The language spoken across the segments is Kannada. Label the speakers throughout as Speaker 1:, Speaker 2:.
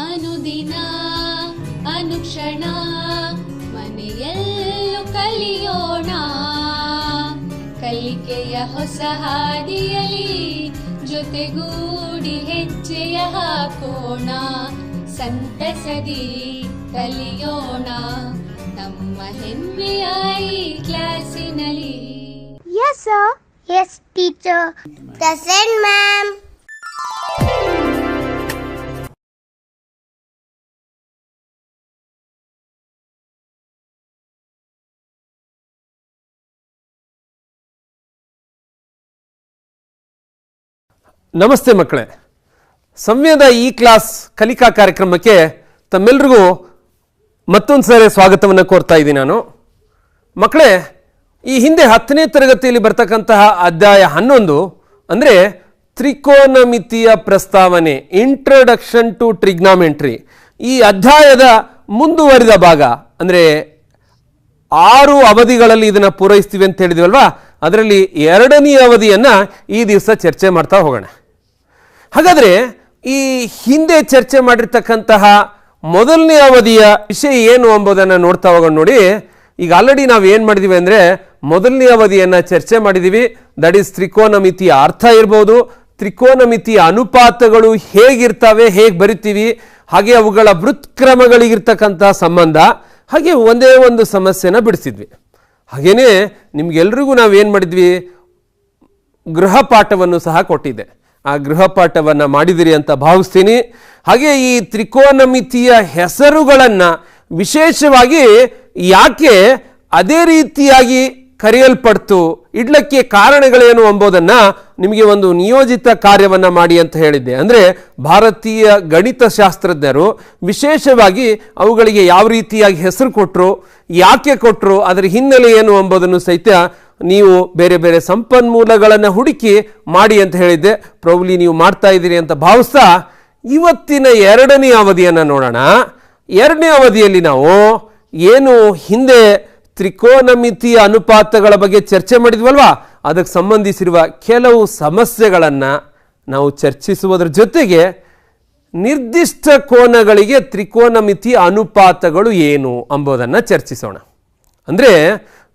Speaker 1: ಅನುದಿನ ಅನುಕ್ಷಣ ಮನೆಯಲ್ಲೂ ಕಲಿಯೋಣ, ಕಲಿಕೆಯ ಹೊಸ ಹಾದಿಯಲಿ ಜೊತೆಗೂಡಿ ಹೆಜ್ಜೆಯ ಹಾಕೋಣ, ಸಂತಸದಿ ಕಲಿಯೋಣ ನಮ್ಮ ಹೆಮ್ಮೆಯ ಈ ಕ್ಲಾಸಿನಲ್ಲಿ.
Speaker 2: Yes sir. Yes teacher. Present ma'am.
Speaker 3: ನಮಸ್ತೆ ಮಕ್ಕಳೇ, ಸಂವೇದ ಈ ಕ್ಲಾಸ್ ಕಲಿಕಾ ಕಾರ್ಯಕ್ರಮಕ್ಕೆ ತಮ್ಮೆಲ್ಲರಿಗೂ ಮತ್ತೊಂದು ಸಾರಿ ಸ್ವಾಗತವನ್ನು ಕೋರ್ತಾ ಇದ್ದೀನಿ ನಾನು. ಮಕ್ಕಳೇ, ಈ ಹಿಂದೆ 10ನೇ ತರಗತಿಯಲ್ಲಿ ಬರ್ತಕ್ಕಂತಹ ಅಧ್ಯಾಯ 11 ಅಂದರೆ ತ್ರಿಕೋನಮಿತಿಯ ಪ್ರಸ್ತಾವನೆ, ಇಂಟ್ರೊಡಕ್ಷನ್ ಟು ಟ್ರಿಗ್ನಾಮೆಂಟ್ರಿ, ಈ ಅಧ್ಯಾಯದ ಮುಂದುವರಿದ ಭಾಗ ಅಂದರೆ 6 ಅವಧಿಗಳಲ್ಲಿ ಇದನ್ನು ಪೂರೈಸ್ತೀವಿ ಅಂತ ಹೇಳಿದ್ವಲ್ವಾ, ಅದರಲ್ಲಿ 2ನೇ ಅವಧಿಯನ್ನು ಈ ದಿವಸ ಚರ್ಚೆ ಮಾಡ್ತಾ ಹೋಗೋಣ. ಹಾಗಾದರೆ ಈ ಹಿಂದೆ ಚರ್ಚೆ ಮಾಡಿರ್ತಕ್ಕಂತಹ 1ನೇ ಅವಧಿಯ ವಿಷಯ ಏನು ಎಂಬುದನ್ನು ನೋಡ್ತಾ ಹೋಗೋಣ. ನೋಡಿ, ಈಗ ಆಲ್ರೆಡಿ ನಾವು ಏನು ಮಾಡಿದ್ದೀವಿ ಅಂದರೆ 1ನೇ ಅವಧಿಯನ್ನು ಚರ್ಚೆ ಮಾಡಿದ್ದೀವಿ. ದಟ್ ಈಸ್ ತ್ರಿಕೋನಮಿತಿಯ ಅರ್ಥ ಇರ್ಬೋದು, ತ್ರಿಕೋನಮಿತಿಯ ಅನುಪಾತಗಳು ಹೇಗಿರ್ತವೆ, ಹೇಗೆ ಬರಿತೀವಿ, ಹಾಗೆ ಅವುಗಳ ವೃತ್ಕ್ರಮಗಳಿಗಿರ್ತಕ್ಕಂಥ ಸಂಬಂಧ, ಹಾಗೆ ಒಂದೇ ಒಂದು ಸಮಸ್ಯೆನ ಬಿಡಿಸಿದ್ವಿ. ಹಾಗೆಯೇ ನಿಮ್ಗೆಲ್ರಿಗೂ ನಾವೇನು ಮಾಡಿದ್ವಿ, ಗೃಹಪಾಠವನ್ನು ಸಹ ಕೊಟ್ಟಿದ್ದೆ. ಆ ಗೃಹಪಾಠವನ್ನು ಮಾಡಿದಿರಿ ಅಂತ ಭಾವಿಸ್ತೀನಿ. ಹಾಗೆ ಈ ತ್ರಿಕೋನಮಿತಿಯ ಹೆಸರುಗಳನ್ನು ವಿಶೇಷವಾಗಿ ಯಾಕೆ ಅದೇ ರೀತಿಯಾಗಿ ಕರೆಯಲ್ಪಡ್ತು, ಇಡ್ಲಕ್ಕೆ ಕಾರಣಗಳೇನು ಎಂಬುದನ್ನು ನಿಮಗೆ ಒಂದು ನಿಯೋಜಿತ ಕಾರ್ಯವನ್ನು ಮಾಡಿ ಅಂತ ಹೇಳಿದ್ದೆ. ಅಂದರೆ ಭಾರತೀಯ ಗಣಿತಶಾಸ್ತ್ರಜ್ಞರು ವಿಶೇಷವಾಗಿ ಅವುಗಳಿಗೆ ಯಾವ ರೀತಿಯಾಗಿ ಹೆಸರು ಕೊಟ್ಟರು, ಯಾಕೆ ಕೊಟ್ಟರು, ಅದರ ಹಿನ್ನೆಲೆ ಏನು ಎಂಬುದನ್ನು ಸಹಿತ ನೀವು ಬೇರೆ ಬೇರೆ ಸಂಪನ್ಮೂಲಗಳನ್ನು ಹುಡುಕಿ ಮಾಡಿ ಅಂತ ಹೇಳಿದ್ದೆ. ಪ್ರಾಬಬ್ಲಿ ನೀವು ಮಾಡ್ತಾ ಇದ್ದೀರಿ ಅಂತ ಭಾವಿಸ್ತಾ ಇವತ್ತಿನ 2ನೇ ಅವಧಿಯನ್ನು ನೋಡೋಣ. 2ನೇ ಅವಧಿಯಲ್ಲಿ ನಾವು ಏನು ಹಿಂದೆ ತ್ರಿಕೋನಮಿತಿಯ ಅನುಪಾತಗಳ ಬಗ್ಗೆ ಚರ್ಚೆ ಮಾಡಿದ್ವಲ್ವಾ, ಅದಕ್ಕೆ ಸಂಬಂಧಿಸಿರುವ ಕೆಲವು ಸಮಸ್ಯೆಗಳನ್ನು ನಾವು ಚರ್ಚಿಸುವುದರ ಜೊತೆಗೆ ನಿರ್ದಿಷ್ಟ ಕೋನಗಳಿಗೆ ತ್ರಿಕೋನಮಿತಿಯ ಅನುಪಾತಗಳು ಏನು ಎಂಬುದನ್ನು ಚರ್ಚಿಸೋಣ. ಅಂದರೆ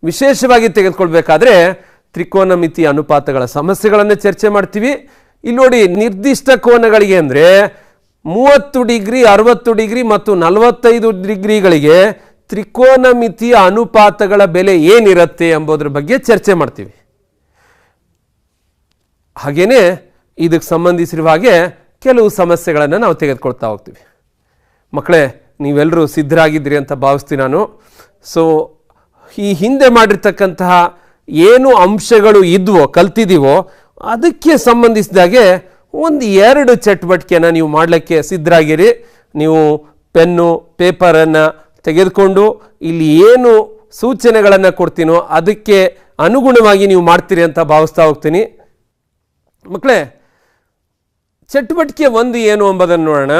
Speaker 3: ವಿಶೇಷವಾಗಿ ತೆಗೆದುಕೊಳ್ಬೇಕಾದ್ರೆ ತ್ರಿಕೋನಮಿತಿಯ ಅನುಪಾತಗಳ ಸಮಸ್ಯೆಗಳನ್ನು ಚರ್ಚೆ ಮಾಡ್ತೀವಿ. ಇಲ್ಲಿ ನೋಡಿ, ನಿರ್ದಿಷ್ಟ ಕೋನಗಳಿಗೆ ಅಂದರೆ 30 ಡಿಗ್ರಿ, 60 ಡಿಗ್ರಿ ಮತ್ತು 45 ಡಿಗ್ರಿಗಳಿಗೆ ತ್ರಿಕೋನಮಿತಿಯ ಅನುಪಾತಗಳ ಬೆಲೆ ಏನಿರುತ್ತೆ ಎಂಬುದರ ಬಗ್ಗೆ ಚರ್ಚೆ ಮಾಡ್ತೀವಿ. ಹಾಗೆಯೇ ಇದಕ್ಕೆ ಸಂಬಂಧಿಸಿರುವ ಹಾಗೆ ಕೆಲವು ಸಮಸ್ಯೆಗಳನ್ನು ನಾವು ತೆಗೆದುಕೊಳ್ತಾ ಹೋಗ್ತೀವಿ. ಮಕ್ಕಳೇ, ನೀವೆಲ್ಲರೂ ಸಿದ್ಧರಾಗಿದ್ದೀರಿ ಅಂತ ಭಾವಿಸ್ತೀನಿ ನಾನು. ಸೊ ಈ ಹಿಂದೆ ಮಾಡಿರ್ತಕ್ಕಂತಹ ಏನು ಅಂಶಗಳು ಇದ್ವೋ, ಕಲ್ತಿದ್ದೀವೋ, ಅದಕ್ಕೆ ಸಂಬಂಧಿಸಿದಾಗೆ 1-2 ಚಟುವಟಿಕೆಯನ್ನು ನೀವು ಮಾಡಲಿಕ್ಕೆ ಸಿದ್ಧರಾಗಿರಿ. ನೀವು ಪೆನ್ನು ಪೇಪರನ್ನು ತೆಗೆದುಕೊಂಡು ಇಲ್ಲಿ ಏನು ಸೂಚನೆಗಳನ್ನು ಕೊಡ್ತೀನೋ ಅದಕ್ಕೆ ಅನುಗುಣವಾಗಿ ನೀವು ಮಾಡ್ತೀರಿ ಅಂತ ಭಾವಿಸ್ತಾ ಹೋಗ್ತೀನಿ. ಮಕ್ಕಳೇ, ಚಟುವಟಿಕೆ 1 ಏನು ಎಂಬುದನ್ನು ನೋಡೋಣ.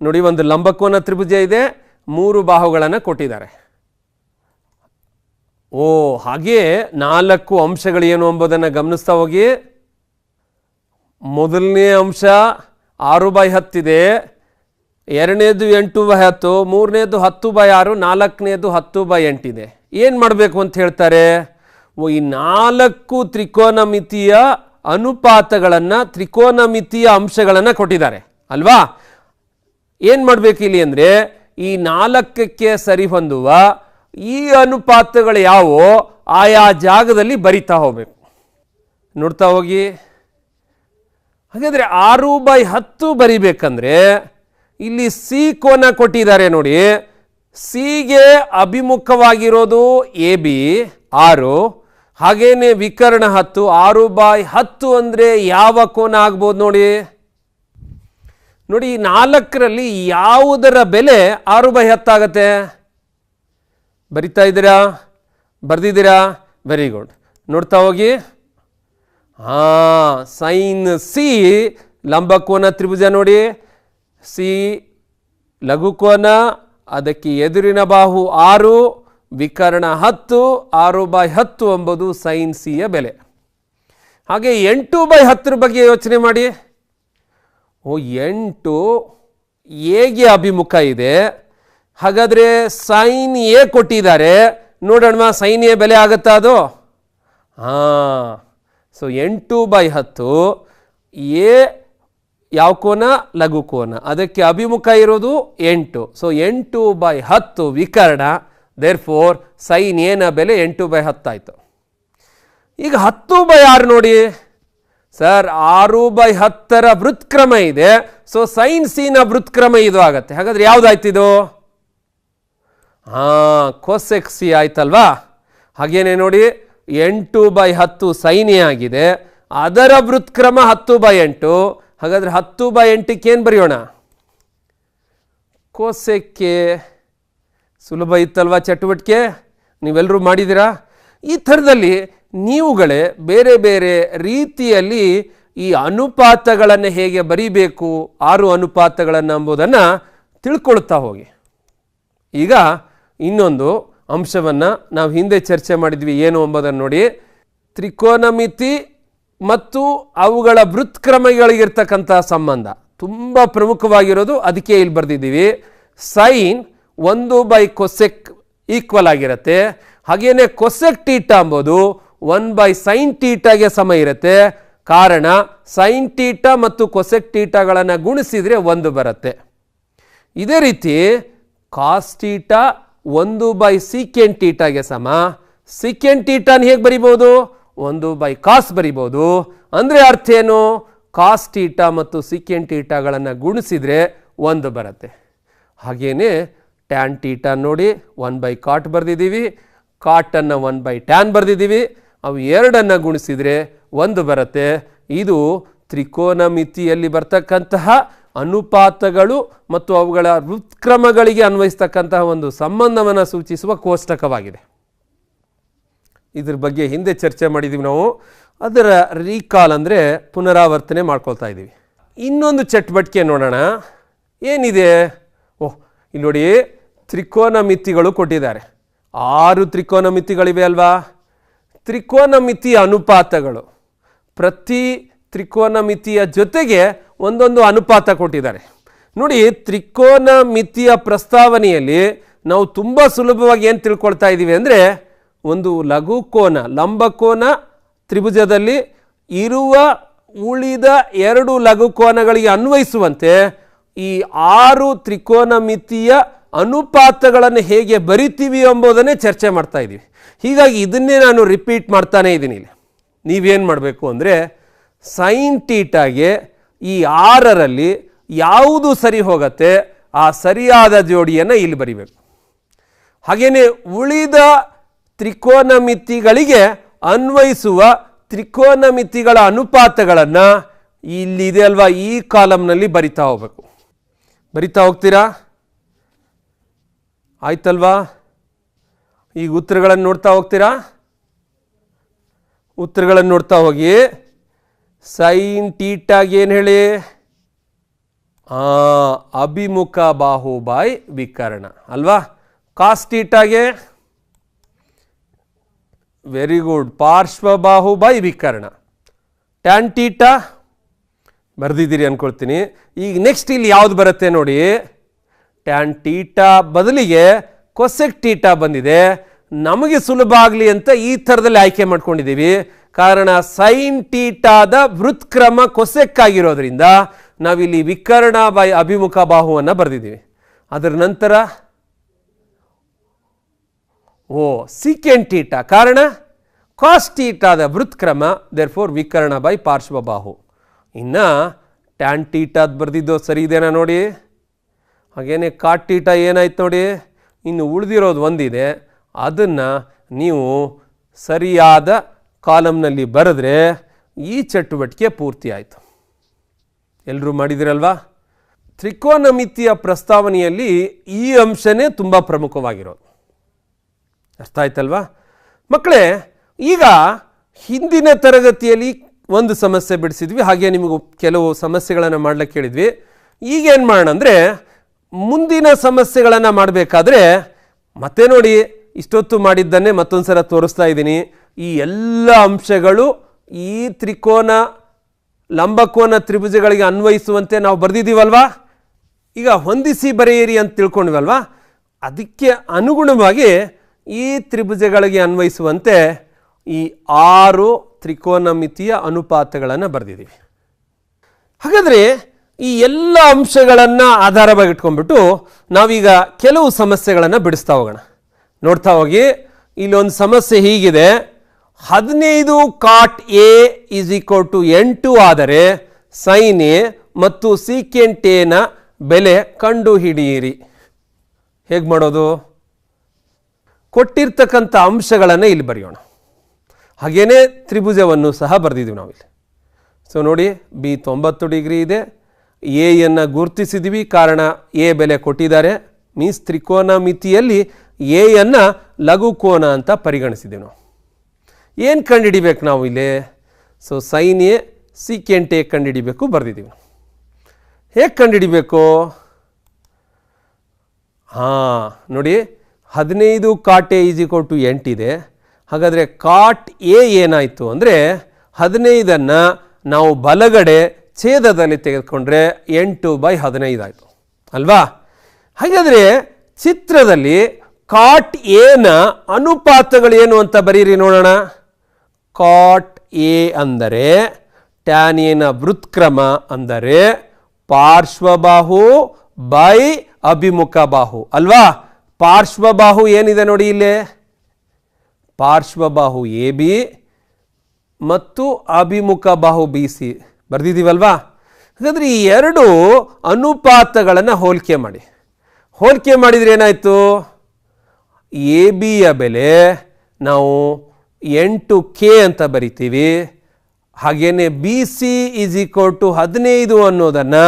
Speaker 3: ನೋಡಿ, ಒಂದು ಲಂಬಕೋನ ತ್ರಿಭುಜ ಇದೆ, 3 ಬಾಹುಗಳನ್ನು ಕೊಟ್ಟಿದ್ದಾರೆ. ಹಾಗೆ 4 ಅಂಶಗಳು ಏನು ಎಂಬುದನ್ನು ಗಮನಿಸ್ತಾ ಹೋಗಿ. ಮೊದಲನೇ ಅಂಶ 6/10 ಇದೆ, 2ನೇದು 8/10, 3ನೇದು 10/6, 4ನೇದು 10/8 ಇದೆ. ಏನು ಮಾಡಬೇಕು ಅಂತ ಹೇಳ್ತಾರೆ, ಈ 4 ತ್ರಿಕೋನಮಿತಿಯ ಅನುಪಾತಗಳನ್ನು, ತ್ರಿಕೋನಮಿತಿಯ ಅಂಶಗಳನ್ನು ಕೊಟ್ಟಿದ್ದಾರೆ ಅಲ್ವಾ. ಏನು ಮಾಡಬೇಕು ಇಲ್ಲಿ ಅಂದರೆ, ಈ 4ಕ್ಕೆ ಸರಿ ಹೊಂದುವ ಈ ಅನುಪಾತಗಳು ಯಾವುವೋ ಆಯಾ ಜಾಗದಲ್ಲಿ ಬರಿತಾ ಹೋಗಬೇಕು. ನೋಡ್ತಾ ಹೋಗಿ. ಹಾಗಾದರೆ 6/10 ಬರಿಬೇಕಂದ್ರೆ ಇಲ್ಲಿ ಸಿ ಕೋನ ಕೊಟ್ಟಿದ್ದಾರೆ ನೋಡಿ. ಸಿಗೆ ಅಭಿಮುಖವಾಗಿರೋದು AB 6, ಹಾಗೇನೆ ವಿಕರ್ಣ 10. 6/10 ಅಂದರೆ ಯಾವ ಕೋನ ಆಗ್ಬೋದು ನೋಡಿ. ನೋಡಿ, 4ರಲ್ಲಿ ಯಾವುದರ ಬೆಲೆ 6/10 ಆಗತ್ತೆ? ಬರಿತಾ ಇದ್ದೀರಾ? ಬರ್ದಿದ್ದೀರಾ? Very good. ನೋಡ್ತಾ ಹೋಗಿ. ಸೈನ್ ಸಿ ಲಂಬಕೋನ ತ್ರಿಭುಜ ನೋಡಿ. ಸಿ ಲಘುಕೋನ, ಅದಕ್ಕೆ ಎದುರಿನ ಬಾಹು 6, ವಿಕರ್ಣ 10, 6/10 ಎಂಬುದು ಸೈನ್ ಸಿಯ ಬೆಲೆ. ಹಾಗೆ 8/10 ಬಗ್ಗೆ ಯೋಚನೆ ಮಾಡಿ. 8 ಎಗೆ ಅಭಿಮುಖ ಇದೆ. ಹಾಗಾದರೆ ಸೈನ್ ಎ ಕೊಟ್ಟಿದ್ದಾರೆ. ನೋಡೋಣ ಸೈನ್ ಎ ಬೆಲೆ ಆಗುತ್ತಾ ಅದು? ಹಾಂ. ಸೊ 8/10 ಎ ಯಾವ ಕೋನ? ಲಘು ಕೋನ. ಅದಕ್ಕೆ ಅಭಿಮುಖ ಇರೋದು 8. ಸೊ 8/10 ವಿಕರ್ಣ. ದೇರ್ಫೋರ್ ಸೈನ್ ಎನ ಬೆಲೆ 8/10 ಆಯಿತು. ಈಗ 10/6 ನೋಡಿ ಸರ್, 6/10ರ ವೃತ್ಕ್ರಮ ಇದೆ. ಸೊ ಸೈನ್ ಸಿನ ವೃತ್ಕ್ರಮ ಇದು ಆಗತ್ತೆ. ಹಾಗಾದ್ರೆ ಯಾವುದಾಯ್ತು ಇದು? ಹಾಂ, ಕೊಸೆಕ್ ಸಿ ಆಯ್ತಲ್ವಾ? ಹಾಗೇನೆ ನೋಡಿ 8/10 ಸೈನ್ ಎ ಆಗಿದೆ. ಅದರ ವೃತ್ಕ್ರಮ 10/8. ಹಾಗಾದ್ರೆ 10/8ಕ್ಕೆ ಏನು ಬರೆಯೋಣ? ಕೊಸೆಕ್ಕೆ. ಸುಲಭ ಇತ್ತಲ್ವಾ ಚಟುವಟಿಕೆ? ನೀವೆಲ್ಲರೂ ಮಾಡಿದ್ದೀರಾ? ಈ ಥರದಲ್ಲಿ ನೀವುಗಳೇ ಬೇರೆ ಬೇರೆ ರೀತಿಯಲ್ಲಿ ಈ ಅನುಪಾತಗಳನ್ನು ಹೇಗೆ ಬರೀಬೇಕು, 6 ಅನುಪಾತಗಳನ್ನು ಎಂಬುದನ್ನು ತಿಳ್ಕೊಳ್ತಾ ಹೋಗಿ. ಈಗ ಇನ್ನೊಂದು ಅಂಶವನ್ನು ನಾವು ಹಿಂದೆ ಚರ್ಚೆ ಮಾಡಿದ್ವಿ, ಏನು ಎಂಬುದನ್ನು ನೋಡಿ. ತ್ರಿಕೋನಮಿತಿ ಮತ್ತು ಅವುಗಳ ವೃತ್ಕ್ರಮಗಳಿಗಿರ್ತಕ್ಕಂಥ ಸಂಬಂಧ ತುಂಬ ಪ್ರಮುಖವಾಗಿರೋದು. ಅದಕ್ಕೆ ಇಲ್ಲಿ ಬರೆದಿದ್ದೀವಿ, ಸೈನ್ 1/ಕೊಸೆಕ್ ಈಕ್ವಲ್ ಆಗಿರುತ್ತೆ. ಹಾಗೇನೆ ಕೊಸೆಕ್ ಟೀಟಾ ಎಂಬುದು 1/ಸೈನ್ ಟೀಟಾಗೆ ಸಮ ಇರುತ್ತೆ. ಕಾರಣ ಸೈನ್ ಟೀಟಾ ಮತ್ತು ಕೊಸೆಕ್ ಟೀಟಾಗಳನ್ನು ಗುಣಿಸಿದರೆ 1 ಬರುತ್ತೆ. ಇದೇ ರೀತಿ ಕಾಸ್ ಟೀಟಾ 1/ಸೀಕೆಂಟ್ ಟೀಟಾಗೆ ಸಮ. ಸೀಕೆಂಟ್ ಟೀಟಾನ ಹೇಗೆ ಬರಿಬೋದು? 1/ಕಾಸ್ ಬರಿಬೋದು. ಅಂದರೆ ಅರ್ಥ ಏನು? ಕಾಸ್ ಟೀಟಾ ಮತ್ತು ಸೀಕೆಂಟ್ ಟೀಟಾಗಳನ್ನು ಗುಣಿಸಿದರೆ 1 ಬರುತ್ತೆ. ಹಾಗೇನೆ ಟ್ಯಾನ್ ಟೀಟಾ ನೋಡಿ 1/ಕಾಟ್ ಬರೆದಿದ್ದೀವಿ. ಕಾಟನ್ನು 1/ಟ್ಯಾನ್ ಬರೆದಿದ್ದೀವಿ. ಅವು ಎರಡನ್ನು ಗುಣಿಸಿದರೆ 1 ಬರುತ್ತೆ. ಇದು ತ್ರಿಕೋನಮಿತಿಯಲ್ಲಿ ಬರ್ತಕ್ಕಂತಹ ಅನುಪಾತಗಳು ಮತ್ತು ಅವುಗಳ ವೃತ್ಕ್ರಮಗಳಿಗೆ ಅನ್ವಯಿಸ್ತಕ್ಕಂತಹ ಒಂದು ಸಂಬಂಧವನ್ನು ಸೂಚಿಸುವ ಕೋಷ್ಟಕವಾಗಿದೆ. ಇದ್ರ ಬಗ್ಗೆ ಹಿಂದೆ ಚರ್ಚೆ ಮಾಡಿದ್ದೀವಿ ನಾವು. ಅದರ ರೀಕಾಲ್ ಅಂದರೆ ಪುನರಾವರ್ತನೆ ಮಾಡ್ಕೊಳ್ತಾ ಇದ್ದೀವಿ. ಇನ್ನೊಂದು ಚಟುವಟಿಕೆ ನೋಡೋಣ. ಏನಿದೆ? ಇಲ್ಲಿ ನೋಡಿ, ತ್ರಿಕೋನಮಿತಿಗಳು ಕೊಟ್ಟಿದ್ದಾರೆ. 6 ತ್ರಿಕೋನಮಿತಿಗಳಿವೆ ಅಲ್ವಾ? ತ್ರಿಕೋನಮಿತಿಯ ಅನುಪಾತಗಳು, ಪ್ರತಿ ತ್ರಿಕೋನಮಿತಿಯ ಜೊತೆಗೆ ಒಂದೊಂದು ಅನುಪಾತ ಕೊಟ್ಟಿದ್ದಾರೆ. ನೋಡಿ, ತ್ರಿಕೋನಮಿತಿಯ ಪ್ರಸ್ತಾವನೆಯಲ್ಲಿ ನಾವು ತುಂಬ ಸುಲಭವಾಗಿ ಏನು ತಿಳ್ಕೊಳ್ತಾ ಇದ್ದೀವಿ ಅಂದರೆ, ಒಂದು ಲಘುಕೋನ ಲಂಬಕೋನ ತ್ರಿಭುಜದಲ್ಲಿ ಇರುವ ಉಳಿದ 2 ಲಘುಕೋನಗಳಿಗೆ ಅನ್ವಯಿಸುವಂತೆ ಈ 6 ತ್ರಿಕೋನಮಿತಿಯ ಅನುಪಾತಗಳನ್ನು ಹೇಗೆ ಬರಿತೀವಿ ಎಂಬುದನ್ನೇ ಚರ್ಚೆ ಮಾಡ್ತಾ ಇದ್ದೀವಿ. ಹೀಗಾಗಿ ಇದನ್ನೇ ನಾನು ರಿಪೀಟ್ ಮಾಡ್ತಾನೆ ಇದ್ದೀನಿ. ಇಲ್ಲಿ ನೀವೇನು ಮಾಡಬೇಕು ಅಂದರೆ, ಸೈನ್ ಟೀಟಾಗೆ ಈ 6ರಲ್ಲಿ ಯಾವುದು ಸರಿ ಹೋಗುತ್ತೆ ಆ ಸರಿಯಾದ ಜೋಡಿಯನ್ನು ಇಲ್ಲಿ ಬರಿಬೇಕು. ಹಾಗೆಯೇ ಉಳಿದ ತ್ರಿಕೋನಮಿತಿಗಳಿಗೆ ಅನ್ವಯಿಸುವ ತ್ರಿಕೋನಮಿತಿಗಳ ಅನುಪಾತಗಳನ್ನು ಇಲ್ಲಿದೆ ಅಲ್ವಾ, ಈ ಕಾಲಮ್ನಲ್ಲಿ ಬರಿತಾ ಹೋಗಬೇಕು. ಬರಿತಾ ಹೋಗ್ತೀರಾ? ಆಯ್ತಲ್ವಾ? ಈಗ ಉತ್ತರಗಳನ್ನು ನೋಡ್ತಾ ಹೋಗ್ತೀರಾ? ಉತ್ತರಗಳನ್ನು ನೋಡ್ತಾ ಹೋಗಿ. ಸೈನ್ ಟೀಟಾಗೆ ಏನು ಹೇಳಿ? ಅಭಿಮುಖ ಬಾಹು ಬೈ ವಿಕರ್ಣ ಅಲ್ವಾ? ಕಾಸ್ ಟೀಟಾಗೆ ವೆರಿ ಗುಡ್, ಪಾರ್ಶ್ವ ಬಾಹು ಬೈ ವಿಕರ್ಣ. ಟ್ಯಾನ್ ಟೀಟಾ ಬರೆದಿದ್ದೀರಿ ಅನ್ಕೊಳ್ತೀನಿ. ಈಗ ನೆಕ್ಸ್ಟ್ ಇಲ್ಲಿ ಯಾವ್ದು ಬರುತ್ತೆ ನೋಡಿ. ಟ್ಯಾನ್ ಟೀಟಾ ಬದಲಿಗೆ ಕೊಸೆಕ್ ಟೀಟಾ ಬಂದಿದೆ. ನಮಗೆ ಸುಲಭ ಆಗಲಿ ಅಂತ ಈ ಥರದಲ್ಲಿ ಆಯ್ಕೆ ಮಾಡ್ಕೊಂಡಿದ್ದೀವಿ. ಕಾರಣ ಸೈನ್ ಟೀಟಾದ ವೃತ್ಕ್ರಮ ಕೊಸೆಕ್ ಆಗಿರೋದ್ರಿಂದ ನಾವಿಲ್ಲಿ ವಿಕರ್ಣ ಬೈ ಅಭಿಮುಖ ಬಾಹುವನ್ನು ಬರೆದಿದ್ದೀವಿ. ಅದರ ನಂತರ ಸೀಕೆಂಟ್ ಟೀಟಾ, ಕಾರಣ ಕಾಸ್ ಟೀಟಾದ ವೃತ್ಕ್ರಮ, ದೇರ್ಫೋರ್ ವಿಕರ್ಣ ಬೈ ಪಾರ್ಶ್ವ ಬಾಹು. ಇನ್ನು ಟ್ಯಾನ್ ಟೀಟಾದ ಬರೆದಿದ್ದು ಸರಿ ಇದೆನಾ ನೋಡಿ. ಹಾಗೇನೆ ಕಾಟ್ ಟೀಟಾ ಏನಾಯ್ತು ನೋಡಿ. ಇನ್ನು ಉಳಿದಿರೋದು ಒಂದಿದೆ, ಅದನ್ನು ನೀವು ಸರಿಯಾದ ಕಾಲಮ್ನಲ್ಲಿ ಬರೆದ್ರೆ ಈ ಚಟುವಟಿಕೆ ಪೂರ್ತಿ ಆಯಿತು. ಎಲ್ಲರೂ ಮಾಡಿದಿರಲ್ವಾ? ತ್ರಿಕೋನಮಿತಿಯ ಪ್ರಸ್ತಾವನೆಯಲ್ಲಿ ಈ ಅಂಶನೇ ತುಂಬ ಪ್ರಮುಖವಾಗಿರೋದು. ಅರ್ಥ ಆಯ್ತಲ್ವಾ ಮಕ್ಕಳೇ? ಈಗ ಹಿಂದಿನ ತರಗತಿಯಲ್ಲಿ ಒಂದು ಸಮಸ್ಯೆ ಬಿಡಿಸಿದ್ವಿ, ಹಾಗೆ ನಿಮಗೂ ಕೆಲವು ಸಮಸ್ಯೆಗಳನ್ನು ಮಾಡ್ಲಿಕ್ಕೆ ಹೇಳಿದ್ವಿ. ಈಗೇನು ಮಾಡೋಣ ಅಂದರೆ, ಮುಂದಿನ ಸಮಸ್ಯೆಗಳನ್ನು ಮಾಡಬೇಕಾದ್ರೆ ಮತ್ತೆ ನೋಡಿ, ಇಷ್ಟೊತ್ತು ಮಾಡಿದ್ದನ್ನೇ ಮತ್ತೊಂದು ಸಲ ತೋರಿಸ್ತಾ ಇದ್ದೀನಿ. ಈ ಎಲ್ಲ ಅಂಶಗಳು ಈ ತ್ರಿಕೋನ ಲಂಬಕೋನ ತ್ರಿಭುಜಗಳಿಗೆ ಅನ್ವಯಿಸುವಂತೆ ನಾವು ಬರೆದಿದ್ದೀವಲ್ವಾ? ಈಗ ಹೊಂದಿಸಿ ಬರೆಯಿರಿ ಅಂತ ತಿಳ್ಕೊಂಡ್ವಲ್ವಾ, ಅದಕ್ಕೆ ಅನುಗುಣವಾಗಿ ಈ ತ್ರಿಭುಜಗಳಿಗೆ ಅನ್ವಯಿಸುವಂತೆ ಈ 6 ತ್ರಿಕೋನಮಿತಿಯ ಅನುಪಾತಗಳನ್ನು ಬರೆದಿದ್ದೀವಿ. ಹಾಗಾದರೆ ಈ ಎಲ್ಲ ಅಂಶಗಳನ್ನು ಆಧಾರವಾಗಿಟ್ಕೊಂಡ್ಬಿಟ್ಟು ನಾವೀಗ ಕೆಲವು ಸಮಸ್ಯೆಗಳನ್ನು ಬಿಡಿಸ್ತಾ ಹೋಗೋಣ. ನೋಡ್ತಾ ಹೋಗಿ, ಇಲ್ಲೊಂದು ಸಮಸ್ಯೆ ಹೀಗಿದೆ. 15 cot A is equal to 8 ಆದರೆ ಸೈನ್ ಎ ಮತ್ತು ಸೀಕೆಂಟ್ ಎನ ಬೆಲೆ ಕಂಡು ಹಿಡಿಯಿರಿ. ಹೇಗೆ ಮಾಡೋದು? ಕೊಟ್ಟಿರ್ತಕ್ಕಂಥ ಅಂಶಗಳನ್ನು ಇಲ್ಲಿ ಬರೆಯೋಣ. ಹಾಗೇನೇ ತ್ರಿಭುಜವನ್ನು ಸಹ ಬರೆದಿದ್ದೀವಿ ನಾವಿಲ್ಲಿ. ಸೊ ನೋಡಿ, ಬಿ 90 ಡಿಗ್ರಿ ಇದೆ, ಎಯನ್ನು ಗುರುತಿಸಿದ್ವಿ, ಕಾರಣ ಎ ಬೆಲೆ ಕೊಟ್ಟಿದ್ದಾರೆ. ಮೀನ್ಸ್ ತ್ರಿಕೋನ ಮಿತಿಯಲ್ಲಿ ಎಯನ್ನು ಲಘುಕೋನ ಅಂತ ಪರಿಗಣಿಸಿದ್ದೀವಿ ನಾವು. ಏನು ಕಂಡುಹಿಡಿಬೇಕು ನಾವು ಇಲ್ಲಿ? So sine A secant A ಕಂಡುಹಿಡಿಬೇಕು ಬರೆದಿದ್ದೀವಿ. ಹೇಗೆ ಕಂಡುಹಿಡಿಬೇಕು? ನೋಡಿ, 15 cot A is equal to 8 ಇದೆ. ಹಾಗಾದರೆ ಕಾಟ್ ಎ ಏನಾಯಿತು ಅಂದರೆ 15 ನಾವು ಬಲಗಡೆ ಛೇದದಲ್ಲಿ ತೆಗೆದುಕೊಂಡ್ರೆ 8/15 ಆಯಿತು ಅಲ್ವಾ? ಹಾಗಾದರೆ ಚಿತ್ರದಲ್ಲಿ ಕಾಟ್ ಎನ ಅನುಪಾತಗಳು ಏನು ಅಂತ ಬರೀರಿ ನೋಡೋಣ. ಕಾಟ್ ಎ ಅಂದರೆ ಟ್ಯಾನ್ ಎನ ವೃತ್ಕ್ರಮ ಅಂದರೆ ಪಾರ್ಶ್ವಬಾಹು ಬೈ ಅಭಿಮುಖ ಬಾಹು ಅಲ್ವಾ? ಪಾರ್ಶ್ವಬಾಹು ಏನಿದೆ ನೋಡಿ ಇಲ್ಲಿ, ಪಾರ್ಶ್ವಬಾಹು ಎ ಬಿ ಮತ್ತು ಅಭಿಮುಖ ಬಾಹು ಬಿ ಸಿ ಬರೆದಿದ್ದೀವಲ್ವಾ? ಹಾಗಾದರೆ ಈ 2 ಅನುಪಾತಗಳನ್ನು ಹೋಲಿಕೆ ಮಾಡಿ. ಹೋಲಿಕೆ ಮಾಡಿದರೆ ಏನಾಯಿತು? ಎ ಬಿಯ ಬೆಲೆ ನಾವು 8K ಅಂತ ಬರಿತೀವಿ. ಹಾಗೇನೆ B C is equal to 15 ಅನ್ನೋದನ್ನು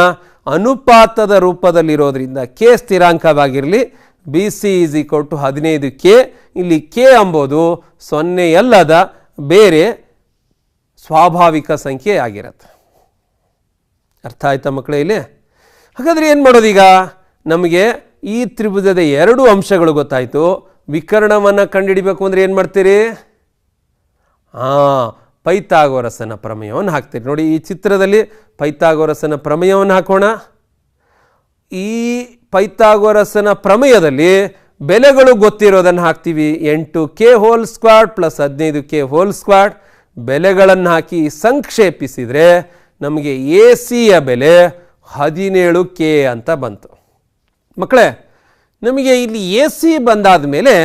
Speaker 3: ಅನುಪಾತದ ರೂಪದಲ್ಲಿರೋದ್ರಿಂದ ಕೆ ಸ್ಥಿರಾಂಕವಾಗಿರಲಿ, B C is equal to 15K. ಇಲ್ಲಿ ಕೆ ಎಂಬುದು 0 ಅಲ್ಲದ ಬೇರೆ ಸ್ವಾಭಾವಿಕ ಸಂಖ್ಯೆ ಆಗಿರುತ್ತೆ. ಅರ್ಥ ಆಯ್ತಾ ಮಕ್ಕಳೇ ಇಲ್ಲಿ? ಹಾಗಾದರೆ ಏನು ಮಾಡೋದು ಈಗ? ನಮಗೆ ಈ ತ್ರಿಭುಜದ 2 ಅಂಶಗಳು ಗೊತ್ತಾಯಿತು. ವಿಕರ್ಣವನ್ನು ಕಂಡುಹಿಡಿಬೇಕು ಅಂದರೆ ಏನು ಮಾಡ್ತೀರಿ? ಪೈಥಾಗೋರಸನ ಪ್ರಮೇಯವನ್ನು ಹಾಕ್ತೀರಿ. ನೋಡಿ, ಈ ಚಿತ್ರದಲ್ಲಿ ಪೈಥಾಗೋರಸನ ಪ್ರಮೇಯವನ್ನು ಹಾಕೋಣ. ಈ ಪೈಥಾಗೋರಸನ ಪ್ರಮೇಯದಲ್ಲಿ ಬೆಲೆಗಳು ಗೊತ್ತಿರೋದನ್ನು ಹಾಕ್ತೀವಿ. 8K whole squared plus 15K whole squared ಬೆಲೆಗಳನ್ನು ಹಾಕಿ ಸಂಕ್ಷೇಪಿಸಿದರೆ ನಮಗೆ ಎ ಸಿಯ ಬೆಲೆ 17K ಅಂತ ಬಂತು. ಮಕ್ಕಳೇ, ನಮಗೆ ಇಲ್ಲಿ ಎ ಸಿ ಬಂದಾದ ಮೇಲೆ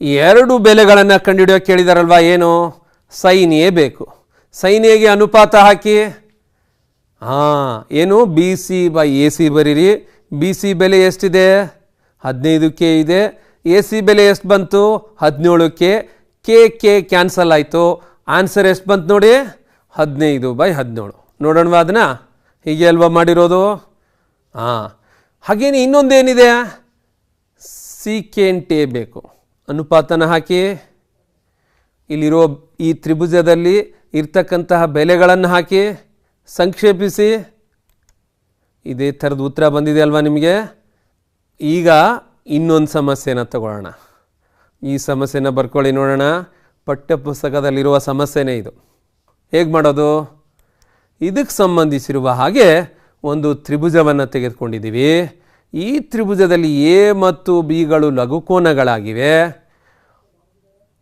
Speaker 3: 2 ಬೆಲೆಗಳನ್ನು ಕಂಡುಹಿಡಿಯೋಕೆ ಕೇಳಿದಾರಲ್ವಾ? ಏನು? ಸೈನ್ ಎ ಬೇಕು. ಸೈನ್ ಎಗೆ ಅನುಪಾತ ಹಾಕಿ. ಏನು? B C by A C ಬರೀರಿ. ಬಿ ಸಿ ಬೆಲೆ ಎಷ್ಟಿದೆ? 15K ಇದೆ. ಎ ಸಿ ಬೆಲೆ ಎಷ್ಟು ಬಂತು? 17K. ಕೆ ಕ್ಯಾನ್ಸಲ್ ಆಯಿತು. ಆನ್ಸರ್ ಎಷ್ಟು ಬಂತು ನೋಡಿ? 15/17. ನೋಡೋಣವಾ ಅದನ್ನ? ಹೀಗೆ ಅಲ್ವಾ ಮಾಡಿರೋದು? ಹಾಗೇನೆ ಇನ್ನೊಂದೇನಿದೆ? ಸೀಕೆಂಟ್ ಎ ಬೇಕು. ಅನುಪಾತನ ಹಾಕಿ. ಇಲ್ಲಿರೋ ಈ ತ್ರಿಭುಜದಲ್ಲಿ ಇರ್ತಕ್ಕಂತಹ ಬೆಲೆಗಳನ್ನು ಹಾಕಿ ಸಂಕ್ಷೇಪಿಸಿ. ಇದೇ ಥರದ ಉತ್ತರ ಬಂದಿದೆ ಅಲ್ವಾ ನಿಮಗೆ? ಈಗ ಇನ್ನೊಂದು ಸಮಸ್ಯೆನ ತಗೊಳ್ಳೋಣ. ಈ ಸಮಸ್ಯೆನ ಬರ್ಕೊಳ್ಳಿ ನೋಡೋಣ. ಪಠ್ಯಪುಸ್ತಕದಲ್ಲಿರುವ ಸಮಸ್ಯೆನೇ ಇದು. ಹೇಗೆ ಮಾಡೋದು? ಇದಕ್ಕೆ ಸಂಬಂಧಿಸಿರುವ ಹಾಗೆ ಒಂದು ತ್ರಿಭುಜವನ್ನು ತೆಗೆದುಕೊಂಡಿದ್ದೀವಿ. ಈ ತ್ರಿಭುಜದಲ್ಲಿ ಎ ಮತ್ತು ಬಿಗಳು ಲಘುಕೋನಗಳಾಗಿವೆ.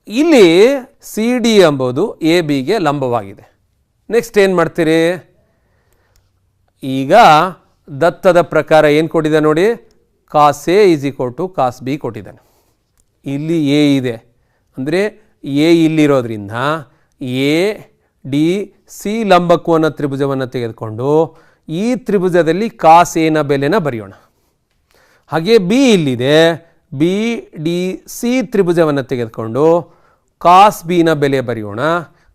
Speaker 3: ಇಲ್ಲಿ ಸಿ ಡಿ ಎಂಬುದು ಎ ಬಿಗೆ ಲಂಬವಾಗಿದೆ. ನೆಕ್ಸ್ಟ್ ಏನು ಮಾಡ್ತೀರಿ? ಈಗ ದತ್ತದ ಪ್ರಕಾರ ಏನು ಕೊಟ್ಟಿದೆ ನೋಡಿ? Cos A is equal to cos B ಕೊಟ್ಟಿದ್ದಾನೆ. ಇಲ್ಲಿ ಎ ಇದೆ ಅಂದರೆ ಎ ಇಲ್ಲಿರೋದ್ರಿಂದ ಎ ಡಿ ಸಿ ಲಂಬಕೋನ ತ್ರಿಭುಜವನ್ನು ತೆಗೆದುಕೊಂಡು ಈ ತ್ರಿಭುಜದಲ್ಲಿ ಕಾಸ್ ಎನ ಬೆಲೆನ ಬರೆಯೋಣ. ಹಾಗೆ ಬಿ ಇಲ್ಲಿದೆ. ಬಿ ಡಿ ಸಿ ತ್ರಿಭುಜವನ್ನು ತೆಗೆದುಕೊಂಡು ಕಾಸ್ ಬಿನ ಬೆಲೆ ಬರೆಯೋಣ.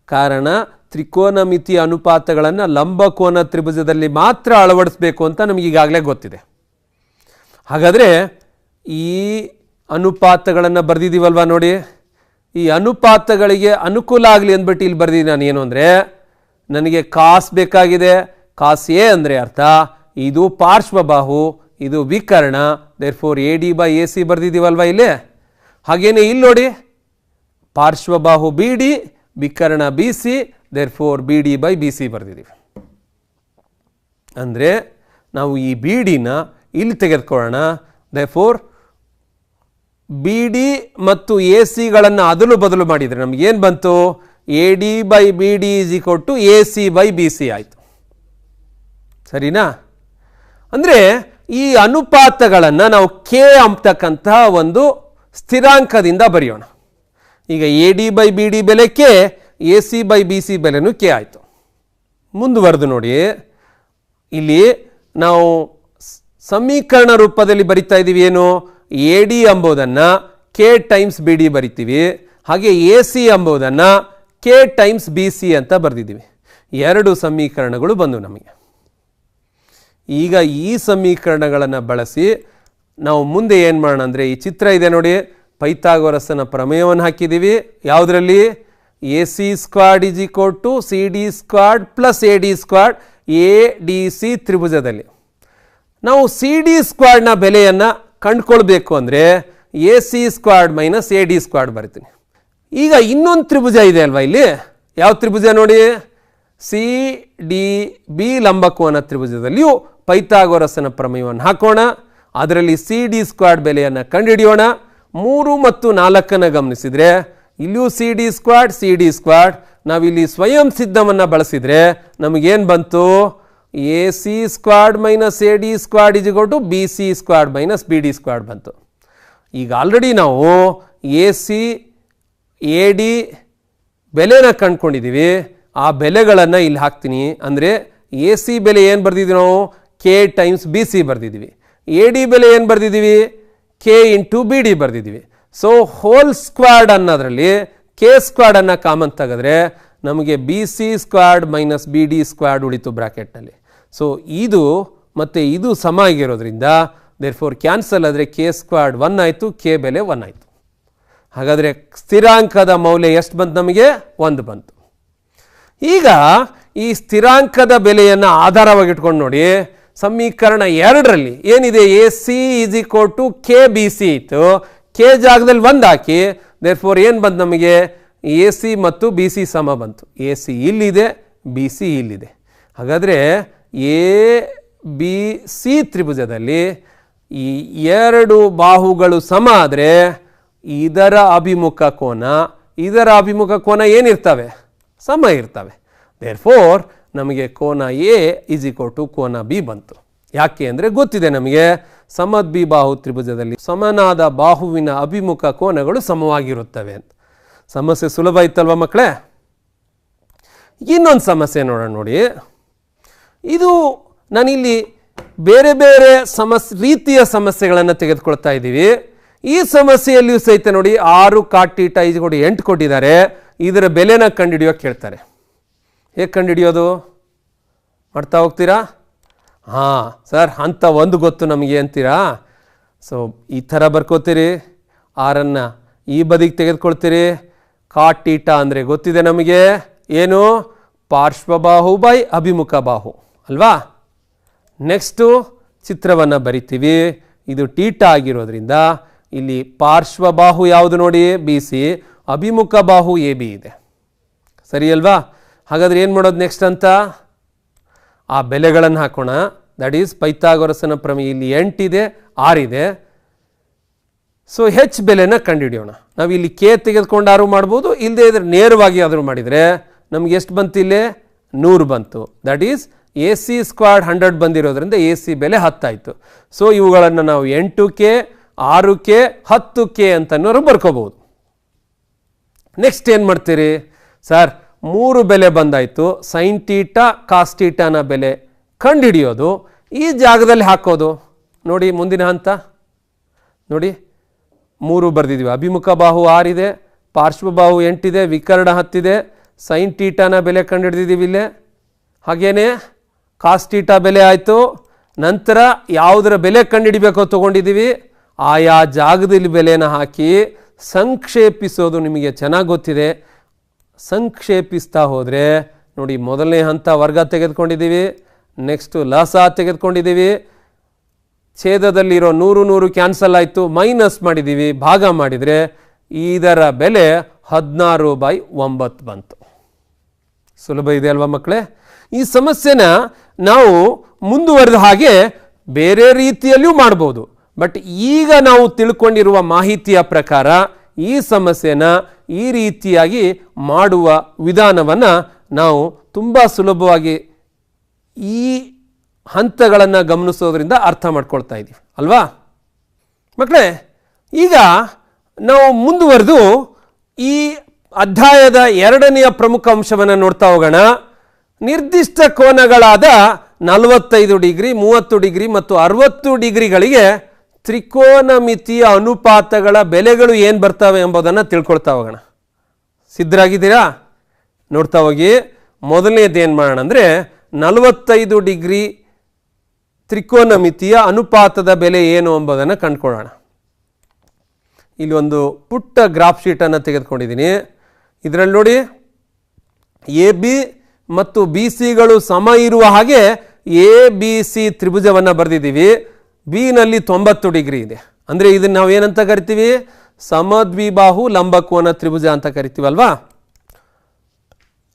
Speaker 3: ಕಾರಣ ತ್ರಿಕೋನಮಿತಿಯ ಅನುಪಾತಗಳನ್ನು ಲಂಬಕೋನ ತ್ರಿಭುಜದಲ್ಲಿ ಮಾತ್ರ ಅಳವಡಿಸಬೇಕು ಅಂತ ನಮಗೆ ಈಗಾಗಲೇ ಗೊತ್ತಿದೆ. ಹಾಗಾದರೆ ಈ ಅನುಪಾತಗಳನ್ನು ಬರೆದಿದ್ದೀವಲ್ವ ನೋಡಿ. ಈ ಅನುಪಾತಗಳಿಗೆ ಅನುಕೂಲ ಆಗಲಿ ಅಂದ್ಬಿಟ್ಟು ಇಲ್ಲಿ ಬರೆದಿದ್ದೀನಿ ನಾನು. ಏನು ಅಂದರೆ ನನಗೆ ಕಾಸ್ ಬೇಕಾಗಿದೆ. ಕಾಸ್ ಎ ಅಂದರೆ ಅರ್ಥ ಇದು ಪಾರ್ಶ್ವಬಾಹು, ಇದು ವಿಕರ್ಣ. Therefore A D by A C ಬರೆದಿದ್ದೀವಲ್ವ ಇಲ್ಲಿ. ಹಾಗೇನೆ ಇಲ್ಲಿ ನೋಡಿ, ಪಾರ್ಶ್ವಬಾಹು ಬಿ ಡಿ, ವಿಕರ್ಣ B C, therefore B D by B C ಬರೆದಿದ್ದೀವಿ. ಅಂದರೆ ನಾವು ಈ ಬಿ ಡಿನ ಇಲ್ಲಿ ತೆಗೆದುಕೊಳ್ಳೋಣ. ದೇರ್ಫೋರ್ ಬಿ ಡಿ ಮತ್ತು ಎ ಸಿಗಳನ್ನು ಅದಲು ಬದಲು ಮಾಡಿದರೆ ನಮಗೇನು ಬಂತು? A D by B D is equal to A C by B C ಆಯಿತು. ಸರಿನಾ? ಅಂದರೆ ಈ ಅನುಪಾತಗಳನ್ನು ನಾವು ಕೆ ಅಂತಕ್ಕಂತಹ ಒಂದು ಸ್ಥಿರಾಂಕದಿಂದ ಬರೆಯೋಣ. ಈಗ A D by B D ಬೆಲೆ K, A C by B C ಬೆಲೆನೂ ಕೆ ಆಯಿತು. ಮುಂದುವರೆದು ನೋಡಿ, ಇಲ್ಲಿ ನಾವು ಸಮೀಕರಣ ರೂಪದಲ್ಲಿ ಬರಿತಾ ಇದ್ದೀವಿ. ಏನು? ಎ ಡಿ ಎಂಬುದನ್ನು ಕೆ ಟೈಮ್ಸ್ ಬಿ ಡಿ ಬರಿತೀವಿ, ಹಾಗೆ ಎ ಸಿ ಎಂಬುದನ್ನು ಕೆ ಟೈಮ್ಸ್ ಬಿ ಸಿ ಅಂತ ಬರೆದಿದ್ದೀವಿ. ಎರಡು ಸಮೀಕರಣಗಳು ಬಂದು ನಮಗೆ. ಈಗ ಈ ಸಮೀಕರಣಗಳನ್ನು ಬಳಸಿ ನಾವು ಮುಂದೆ ಏನು ಮಾಡೋಣ ಅಂದರೆ, ಈ ಚಿತ್ರ ಇದೆ ನೋಡಿ, ಪೈಥಾಗೋರಸನ ಪ್ರಮೇಯವನ್ನು ಹಾಕಿದ್ದೀವಿ. ಯಾವುದರಲ್ಲಿ? A C squared is equal to C D squared plus A D squared, A D C ತ್ರಿಭುಜದಲ್ಲಿ. ನಾವು ಸಿ ಡಿ ಸ್ಕ್ವಾಡ್ನ ಬೆಲೆಯನ್ನು ಕಂಡುಕೊಳ್ಬೇಕು ಅಂದರೆ A C squared minus A D squared ಬರ್ತೀನಿ. ಈಗ ಇನ್ನೊಂದು ತ್ರಿಭುಜ ಇದೆ ಅಲ್ವಾ ಇಲ್ಲಿ? ಯಾವ ತ್ರಿಭುಜ ನೋಡಿ? ಸಿ ಡಿ ಬಿ ಲಂಬಕೋನ ತ್ರಿಭುಜದಲ್ಲಿಯೂ ಪೈಥಾಗೋರಸನ ಪ್ರಮೇಯವನ್ನು ಹಾಕೋಣ. ಅದರಲ್ಲಿ ಸಿ ಡಿ ಸ್ಕ್ವಾಡ್ ಬೆಲೆಯನ್ನು ಕಂಡುಹಿಡಿಯೋಣ. 3 ಮತ್ತು 4 ಗಮನಿಸಿದರೆ ಇಲ್ಲಿಯೂ ಸಿ ಡಿ ಸ್ಕ್ವಾಡ್. ನಾವಿಲ್ಲಿ ಸ್ವಯಂ ಸಿದ್ಧವನ್ನು ಬಳಸಿದರೆ ನಮಗೇನು ಬಂತು? A C squared minus A D squared is equal to B C squared minus B D squared ಬಂತು. ಈಗ ಆಲ್ರೆಡಿ ನಾವು ಎ ಸಿ ಎ ಡಿ ಬೆಲೆನ ಕಂಡುಕೊಂಡಿದ್ದೀವಿ. ಆ ಬೆಲೆಗಳನ್ನು ಇಲ್ಲಿ ಹಾಕ್ತೀನಿ. ಅಂದರೆ ಎ ಸಿ ಬೆಲೆ ಏನು ಬರೆದಿದ್ದೀವಿ ನಾವು? ಕೆ ಟೈಮ್ಸ್ ಬಿ ಸಿ ಬರೆದಿದ್ದೀವಿ. ಎ ಡಿ ಬೆಲೆ ಏನು ಬರೆದಿದ್ದೀವಿ? ಕೆ ಇಂಟು ಬಿ ಡಿ ಬರೆದಿದ್ದೀವಿ. ಸೊ ಹೋಲ್ ಸ್ಕ್ವಾಡ್ ಅನ್ನೋದ್ರಲ್ಲಿ ಕೆ ಸ್ಕ್ವಾಡನ್ನು ಕಾಮನ್ ತೆಗೆದ್ರೆ ನಮಗೆ B C squared minus B D squared ಉಳಿತು ಬ್ರ್ಯಾಕೆಟ್ನಲ್ಲಿ. ಸೊ ಇದು ಮತ್ತು ಇದು ಸಮ ಆಗಿರೋದ್ರಿಂದ ದೇರ್ಫೋರ್ ಕ್ಯಾನ್ಸಲ್ ಆದರೆ ಕೆ ಸ್ಕ್ವಾಡ್ 1 ಆಯಿತು, ಕೆ ಬೆಲೆ 1 ಆಯಿತು. ಹಾಗಾದರೆ ಸ್ಥಿರಾಂಕದ ಮೌಲ್ಯ ಎಷ್ಟು ಬಂತು? ನಮಗೆ 1 ಬಂತು. ಈಗ ಈ ಸ್ಥಿರಾಂಕದ ಬೆಲೆಯನ್ನು ಆಧಾರವಾಗಿಟ್ಕೊಂಡು ನೋಡಿ, ಸಮೀಕರಣ 2ರಲ್ಲಿ ಏನಿದೆ? A C is equal to K B C ಇತ್ತು. ಕೆ ಜಾಗದಲ್ಲಿ 1 ಹಾಕಿ, ದೇರ್ಫೋರ್ ಏನು ಬಂತು ನಮಗೆ? ಎ ಸಿ ಮತ್ತು ಬಿ ಸಿ ಸಮ ಬಂತು. ಎ ಸಿ ಇಲ್ಲಿದೆ, ಬಿ ಸಿ ಇಲ್ಲಿದೆ. ಹಾಗಾದರೆ ಎ ಬಿ ಸಿ ತ್ರಿಭುಜದಲ್ಲಿ ಈ 2 ಬಾಹುಗಳು ಸಮ ಆದರೆ ಇದರ ಅಭಿಮುಖ ಕೋನ ಏನಿರ್ತವೆ? ಸಮ ಇರ್ತವೆ. ದೇರ್ಫೋರ್ ನಮಗೆ ಕೋನ ಎ ಇಸ್ ಈಕ್ವಲ್ ಟು ಕೋನ ಬಿ ಬಂತು. ಯಾಕೆ ಅಂದರೆ ಗೊತ್ತಿದೆ ನಮಗೆ, ಸಮದ್ಬಿ ಬಾಹು ತ್ರಿಭುಜದಲ್ಲಿ ಸಮನಾದ ಬಾಹುವಿನ ಅಭಿಮುಖ ಕೋನಗಳು ಸಮವಾಗಿರುತ್ತವೆ ಅಂತ. ಸಮಸ್ಯೆ ಸುಲಭ ಇತ್ತಲ್ವ ಮಕ್ಕಳೇ? ಇನ್ನೊಂದು ಸಮಸ್ಯೆ ನೋಡೋಣ. ನೋಡಿ, ಇದು ನಾನಿಲ್ಲಿ ಬೇರೆ ಬೇರೆ ರೀತಿಯ ಸಮಸ್ಯೆಗಳನ್ನು ತೆಗೆದುಕೊಳ್ತಾ ಇದ್ದೀವಿ. ಈ ಸಮಸ್ಯೆಯಲ್ಲಿಯೂ ಸಹಿತ ನೋಡಿ 6 cot theta is equal to 8 ಕೊಟ್ಟಿದ್ದಾರೆ. ಇದರ ಬೆಲೆನ ಕಂಡುಹಿಡಿಯೋಕೆ ಕೇಳ್ತಾರೆ. ಹೇಗೆ ಕಂಡುಹಿಡಿಯೋದು? ಮಾಡ್ತಾ ಹೋಗ್ತೀರಾ? ಹಾಂ ಸರ್, ಹಂತ 1 ಗೊತ್ತು ನಮಗೆ ಅಂತೀರಾ? ಸೊ ಈ ಥರ ಬರ್ಕೋತೀರಿ. 6ಅನ್ನು ಈ ಬದಿಗೆ ತೆಗೆದುಕೊಳ್ತೀರಿ. ಕಾಟ್ ಥೀಟಾ ಅಂದರೆ ಗೊತ್ತಿದೆ ನಮಗೆ, ಏನು? ಪಾರ್ಶ್ವಬಾಹು ಬೈ ಅಭಿಮುಖ ಬಾಹು ಅಲ್ವಾ? ನೆಕ್ಸ್ಟು ಚಿತ್ರವನ್ನು ಬರಿತೀವಿ. ಇದು ಥೀಟಾ ಆಗಿರೋದ್ರಿಂದ ಇಲ್ಲಿ ಪಾರ್ಶ್ವಬಾಹು ಯಾವುದು ನೋಡಿ? B C. ಅಭಿಮುಖ ಬಾಹು ಎ ಬಿ ಇದೆ. ಸರಿ ಅಲ್ವಾ? ಹಾಗಾದರೆ ಏನು ಮಾಡೋದು ನೆಕ್ಸ್ಟ್ ಅಂತ? ಆ ಬೆಲೆಗಳನ್ನು ಹಾಕೋಣ. ದಟ್ ಈಸ್ ಪೈಥಾಗೋರಸನ ಪ್ರಮೇಯ. ಇಲ್ಲಿ 8 ಇದೆ, 6 ಇದೆ. ಸೊ ಹೆಚ್ ಬೆಲೆನ ಕಂಡುಹಿಡಿಯೋಣ. ನಾವು ಇಲ್ಲಿ ಕೆ ತೆಗೆದುಕೊಂಡು 6 ಮಾಡ್ಬೋದು, ಇಲ್ಲದೇ ಇದ್ರೆ ನೇರವಾಗಿ ಆದರೂ ಮಾಡಿದರೆ ನಮ್ಗೆ ಎಷ್ಟು ಬಂತು? ಇಲ್ಲಿ 100 ಬಂತು. That is A C squad 100 ಬಂದಿರೋದ್ರಿಂದ ಎ ಸಿ ಬೆಲೆ 10 ಆಯಿತು. ಸೊ ಇವುಗಳನ್ನು ನಾವು 8K 6K 10K ಅಂತನೋರು ಬರ್ಕೋಬಹುದು. ನೆಕ್ಸ್ಟ್ ಏನು ಮಾಡ್ತೀರಿ? ಸರ್ 3 ಬೆಲೆ ಬಂದಾಯಿತು. ಸೈನ್ ಥೀಟಾ ಕಾಸ್ ಥೀಟಾನ ಬೆಲೆ ಕಂಡುಹಿಡಿಯೋದು, ಈ ಜಾಗದಲ್ಲಿ ಹಾಕೋದು. ನೋಡಿ ಮುಂದಿನ ಹಂತ ನೋಡಿ, 3 ಬರೆದಿದ್ದೀವಿ. ಅಭಿಮುಖ ಬಾಹು 6 ಇದೆ, ಪಾರ್ಶ್ವಬಾಹು 8 ಇದೆ, ವಿಕರ್ಣ 10 ಇದೆ. ಸೈನ್ ಥೀಟಾನ ಬೆಲೆ ಕಂಡುಹಿಡಿದಿದ್ದೀವಿ ಇಲ್ಲೇ. ಹಾಗೇನೆ ಕಾಸ್ ಥೀಟಾ ಬೆಲೆ ಆಯಿತು. ನಂತರ ಯಾವುದರ ಬೆಲೆ ಕಂಡುಹಿಡಿಬೇಕೋ ತೊಗೊಂಡಿದ್ದೀವಿ. ಆಯಾ ಜಾಗದಲ್ಲಿ ಬೆಲೆನ ಹಾಕಿ ಸಂಕ್ಷೇಪಿಸೋದು ನಿಮಗೆ ಚೆನ್ನಾಗಿ ಗೊತ್ತಿದೆ. ಸಂಕ್ಷೇಪಿಸ್ತಾ ಹೋದರೆ ನೋಡಿ, ಮೊದಲನೇ ಹಂತ ವರ್ಗ ತೆಗೆದುಕೊಂಡಿದ್ದೀವಿ. ನೆಕ್ಸ್ಟು ಲಸ ತೆಗೆದುಕೊಂಡಿದ್ದೀವಿ. ಛೇದದಲ್ಲಿರೋ 100 ಕ್ಯಾನ್ಸಲ್ ಆಯಿತು, ಮೈನಸ್ ಮಾಡಿದ್ದೀವಿ. ಭಾಗ ಮಾಡಿದರೆ ಇದರ ಬೆಲೆ 16/9 ಬಂತು. ಸುಲಭ ಇದೆ ಅಲ್ವಾ ಮಕ್ಕಳೇ? ಈ ಸಮಸ್ಯೆನ ನಾವು ಮುಂದುವರೆದ ಹಾಗೆ ಬೇರೆ ರೀತಿಯಲ್ಲಿಯೂ ಮಾಡ್ಬೋದು. ಬಟ್ ಈಗ ನಾವು ತಿಳ್ಕೊಂಡಿರುವ ಮಾಹಿತಿಯ ಪ್ರಕಾರ ಈ ಸಮಸ್ಯೆನ ಈ ರೀತಿಯಾಗಿ ಮಾಡುವ ವಿಧಾನವನ್ನು ನಾವು ತುಂಬ ಸುಲಭವಾಗಿ ಈ ಹಂತಗಳನ್ನು ಗಮನಿಸೋದ್ರಿಂದ ಅರ್ಥ ಮಾಡ್ಕೊಳ್ತಾ ಇದ್ದೀವಿ ಅಲ್ವಾ ಮಕ್ಕಳೇ. ಈಗ ನಾವು ಮುಂದುವರೆದು ಈ ಅಧ್ಯಾಯದ 2ನೆಯ ಪ್ರಮುಖ ಅಂಶವನ್ನು ನೋಡ್ತಾ ಹೋಗೋಣ. ನಿರ್ದಿಷ್ಟ ಕೋನಗಳಾದ 45 ಡಿಗ್ರಿ, 30 ಡಿಗ್ರಿ ಮತ್ತು 60 ಡಿಗ್ರಿಗಳಿಗೆ ತ್ರಿಕೋನಮಿತಿಯ ಅನುಪಾತಗಳ ಬೆಲೆಗಳು ಏನು ಬರ್ತವೆ ಎಂಬುದನ್ನು ತಿಳ್ಕೊಳ್ತಾ ಹೋಗೋಣ. ಸಿದ್ಧರಾಗಿದ್ದೀರಾ? ನೋಡ್ತಾ ಹೋಗಿ. ಮೊದಲನೇದು ಏನು ಮಾಡೋಣ ಅಂದರೆ 45 ಡಿಗ್ರಿ ತ್ರಿಕೋನಮಿತಿಯ ಅನುಪಾತದ ಬೆಲೆ ಏನು ಎಂಬುದನ್ನು ಕಂಡುಕೊಳ್ಳೋಣ. ಇಲ್ಲಿ ಒಂದು ಪುಟ್ಟ ಗ್ರಾಫ್ ಶೀಟನ್ನು ತೆಗೆದುಕೊಂಡಿದ್ದೀನಿ. ಇದರಲ್ಲಿ ನೋಡಿ, ಎ ಬಿ ಮತ್ತು ಬಿ ಸಿಗಳು ಸಮ ಇರುವ ಹಾಗೆ ಎ ಬಿ ಸಿ ತ್ರಿಭುಜವನ್ನು ಬರೆದಿದ್ದೀವಿ. ಬಿ ನಲ್ಲಿ 90 ಡಿಗ್ರಿ ಇದೆ. ಅಂದರೆ ಇದನ್ನು ನಾವು ಏನಂತ ಕರಿತೀವಿ? ಸಮದ್ವಿಬಾಹು ಲಂಬಕೋನ ತ್ರಿಭುಜ ಅಂತ ಕರಿತೀವಲ್ವಾ.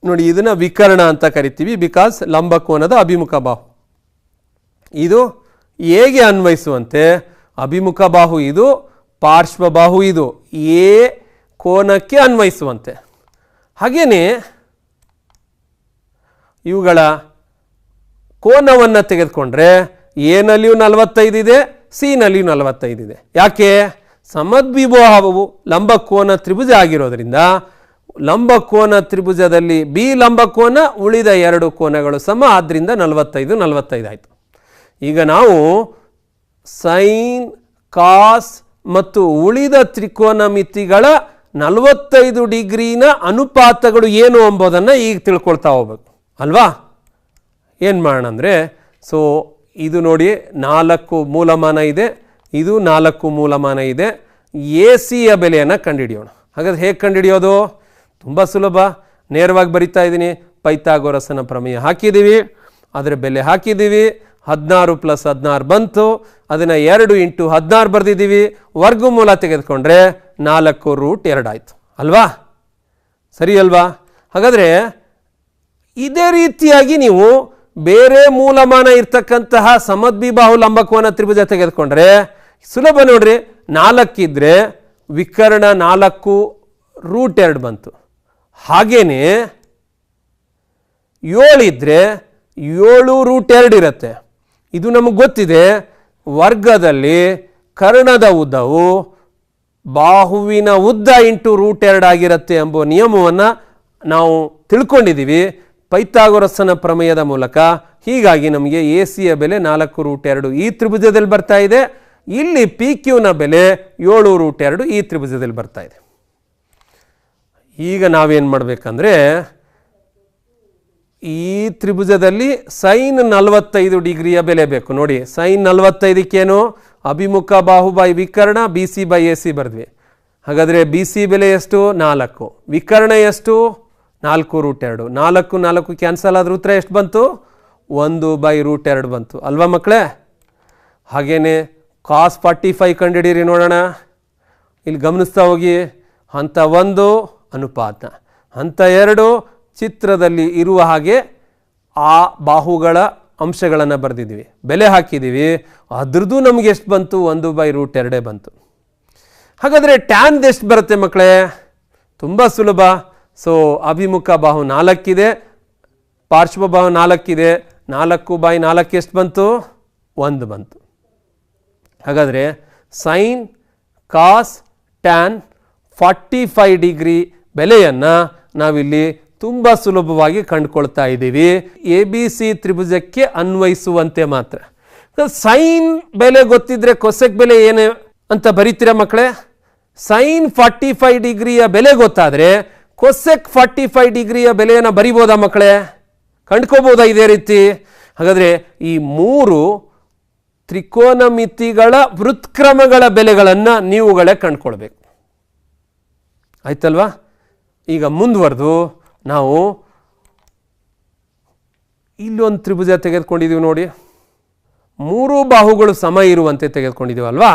Speaker 3: ನೋಡಿ, ಇದನ್ನು ವಿಕರ್ಣ ಅಂತ ಕರಿತೀವಿ, ಬಿಕಾಸ್ ಲಂಬಕೋನದ ಅಭಿಮುಖ ಬಾಹು. ಇದು ಎಗೆ ಅನ್ವಯಿಸುವಂತೆ ಅಭಿಮುಖ ಬಾಹು ಇದು, ಪಾರ್ಶ್ವಬಾಹು ಇದು, ಎ ಕೋನಕ್ಕೆ ಅನ್ವಯಿಸುವಂತೆ. ಹಾಗೇನೆ ಇವುಗಳ ಕೋನವನ್ನು ತೆಗೆದುಕೊಂಡ್ರೆ ಎ ನಲ್ಲಿಯೂ 45 ಇದೆ, ಸಿ ನಲ್ಲಿಯೂ 45 ಇದೆ. ಯಾಕೆ? ಸಮದ್ವಿಬಾಹುವು ಲಂಬಕೋನ ತ್ರಿಭುಜ ಆಗಿರೋದ್ರಿಂದ ಲಂಬಕೋನ ತ್ರಿಭುಜದಲ್ಲಿ ಬಿ ಲಂಬಕೋನ, ಉಳಿದ 2 ಕೋನಗಳು ಸಮ, ಆದ್ದರಿಂದ 45 ಆಯಿತು. ಈಗ ನಾವು ಸೈನ್, ಕಾಸ್ ಮತ್ತು ಉಳಿದ ತ್ರಿಕೋನ ಮಿತಿಗಳ 45 ಡಿಗ್ರಿನ ಅನುಪಾತಗಳು ಏನು ಎಂಬುದನ್ನು ಈಗ ತಿಳ್ಕೊಳ್ತಾ ಹೋಗ್ಬೇಕು ಅಲ್ವಾ. ಏನು ಮಾಡೋಣ ಅಂದರೆ, ಸೊ ಇದು ನೋಡಿ 4 ಮೂಲಮಾನ ಇದೆ, ಇದು 4 ಮೂಲಮಾನ ಇದೆ. ಎ ಸಿಯ ಬೆಲೆಯನ್ನು ಕಂಡುಹಿಡಿಯೋಣ. ಹಾಗಾದ್ರೆ ಹೇಗೆ ಕಂಡುಹಿಡಿಯೋದು? ತುಂಬ ಸುಲಭ. ನೇರವಾಗಿ ಬರಿತಾ ಇದ್ದೀನಿ. ಪೈಥಾಗೋರಸನ ಪ್ರಮೇಯ ಹಾಕಿದ್ದೀವಿ, ಅದರ ಬೆಲೆ ಹಾಕಿದ್ದೀವಿ. 16 + 16 ಬಂತು. ಅದನ್ನು 2 × 16 ಬರೆದಿದ್ದೀವಿ. ವರ್ಗಮೂಲ ತೆಗೆದುಕೊಂಡ್ರೆ 4√2 ಆಯಿತು ಅಲ್ವಾ. ಸರಿ ಅಲ್ವಾ? ಹಾಗಾದರೆ ಇದೇ ರೀತಿಯಾಗಿ ನೀವು ಬೇರೆ ಮೂಲಮಾನ ಇರ್ತಕ್ಕಂತಹ ಸಮದ್ವಿಬಾಹು ಲಂಬಕೋನ ತ್ರಿಭುಜ ತೆಗೆದುಕೊಂಡ್ರೆ ಸುಲಭ ನೋಡ್ರಿ. 4 ಇದ್ದರೆ ವಿಕರ್ಣ 4√2 ಬಂತು. ಹಾಗೇನೆ 7 ಇದ್ದರೆ 7√2 ಇರುತ್ತೆ. ಇದು ನಮಗೆ ಗೊತ್ತಿದೆ. ವರ್ಗದಲ್ಲಿ ಕರ್ಣದ ಉದ್ದವು ಬಾಹುವಿನ ಉದ್ದ ಇಂಟು √2 ಆಗಿರುತ್ತೆ ಎಂಬ ನಿಯಮವನ್ನು ನಾವು ತಿಳ್ಕೊಂಡಿದ್ದೀವಿ ಪೈಥಾಗೋರಸನ ಪ್ರಮೇಯದ ಮೂಲಕ. ಹೀಗಾಗಿ ನಮಗೆ ಎ ಸಿಯ ಬೆಲೆ 4√2 ಈ ತ್ರಿಭುಜದಲ್ಲಿ ಬರ್ತಾ ಇದೆ. ಇಲ್ಲಿ ಪಿ ಕ್ಯೂನ ಬೆಲೆ 7√2 ಈ ತ್ರಿಭುಜದಲ್ಲಿ ಬರ್ತಾ ಇದೆ. ಈಗ ನಾವೇನು ಮಾಡಬೇಕಂದ್ರೆ, ಈ ತ್ರಿಭುಜದಲ್ಲಿ ಸೈನ್ 45 ಡಿಗ್ರಿಯ ಬೆಲೆ ಬೇಕು. ನೋಡಿ, ಸೈನ್ 45ಕ್ಕೇನು? ಅಭಿಮುಖ ಬಾಹು ಬೈ ವಿಕರ್ಣ, B C by A C ಬರೆದ್ವಿ. ಹಾಗಾದರೆ ಬಿ ಸಿ ಬೆಲೆ ಎಷ್ಟು? 4. ವಿಕರ್ಣ ಎಷ್ಟು? 4√2. 4 ಕ್ಯಾನ್ಸಲ್ ಆದ್ರೆ ಉತ್ತರ ಎಷ್ಟು ಬಂತು? 1/√2 ಬಂತು ಅಲ್ವಾ ಮಕ್ಕಳೇ. ಹಾಗೇನೆ ಕಾಸ್ 45 ಕಂಡುಹಿಡೀರಿ ನೋಡೋಣ. ಇಲ್ಲಿ ಗಮನಿಸ್ತಾ ಹೋಗಿ. ಹಂತ 1 ಅನುಪಾತ, ಹಂತ 2 ಚಿತ್ರದಲ್ಲಿ ಇರುವ ಹಾಗೆ ಆ ಬಾಹುಗಳ ಅಂಶಗಳನ್ನು ಬರೆದಿದ್ದೀವಿ, ಬೆಲೆ ಹಾಕಿದ್ದೀವಿ. ಅದ್ರದ್ದು ನಮಗೆ ಎಷ್ಟು ಬಂತು? 1/√2 ಬಂತು. ಹಾಗಾದರೆ ಟ್ಯಾನ್ ಎಷ್ಟು ಬರುತ್ತೆ ಮಕ್ಕಳೇ? ತುಂಬ ಸುಲಭ. ಸೊ ಅಭಿಮುಖ ಬಾಹು 4 ಇದೆ, ಪಾರ್ಶ್ವ ಬಾಹು 4 ಇದೆ. 4/4 ಎಷ್ಟು ಬಂತು? 1 ಬಂತು. ಹಾಗಾದರೆ ಸೈನ್, ಕಾಸ್, ಟ್ಯಾನ್ 45 ಡಿಗ್ರಿ ಬೆಲೆಯನ್ನು ನಾವಿಲ್ಲಿ ತುಂಬ ಸುಲಭವಾಗಿ ಕಂಡುಕೊಳ್ತಾ ಇದ್ದೀವಿ. ಎ ಬಿ ಸಿ ತ್ರಿಭುಜಕ್ಕೆ ಅನ್ವಯಿಸುವಂತೆ ಮಾತ್ರ. ಸೈನ್ ಬೆಲೆ ಗೊತ್ತಿದ್ರೆ ಕೊಸೆಕ್ ಬೆಲೆ ಏನು ಅಂತ ಬರೀತೀರಾ ಮಕ್ಕಳೇ? ಸೈನ್ 45 ಡಿಗ್ರಿಯ ಬೆಲೆ ಗೊತ್ತಾದರೆ ಕೊಸೆಕ್ 45 ಡಿಗ್ರಿಯ ಬೆಲೆಯನ್ನು ಬರಿಬೋದಾ ಮಕ್ಕಳೇ? ಕಂಡುಕೋಬೋದಾ ಇದೇ ರೀತಿ? ಹಾಗಾದರೆ ಈ 3 ತ್ರಿಕೋನಮಿತಿಗಳ ವೃತ್ಕ್ರಮಗಳ ಬೆಲೆಗಳನ್ನು ನೀವುಗಳೇ ಕಂಡುಕೊಳ್ಬೇಕು. ಆಯ್ತಲ್ವಾ? ಈಗ ಮುಂದುವರೆದು ನಾವು ಇಲ್ಲೊಂದು ತ್ರಿಭುಜ ತೆಗೆದುಕೊಂಡಿದ್ದೀವಿ ನೋಡಿ. 3 ಬಾಹುಗಳು ಸಮ ಇರುವಂತೆ ತೆಗೆದುಕೊಂಡಿದ್ದೀವಿ ಅಲ್ವಾ.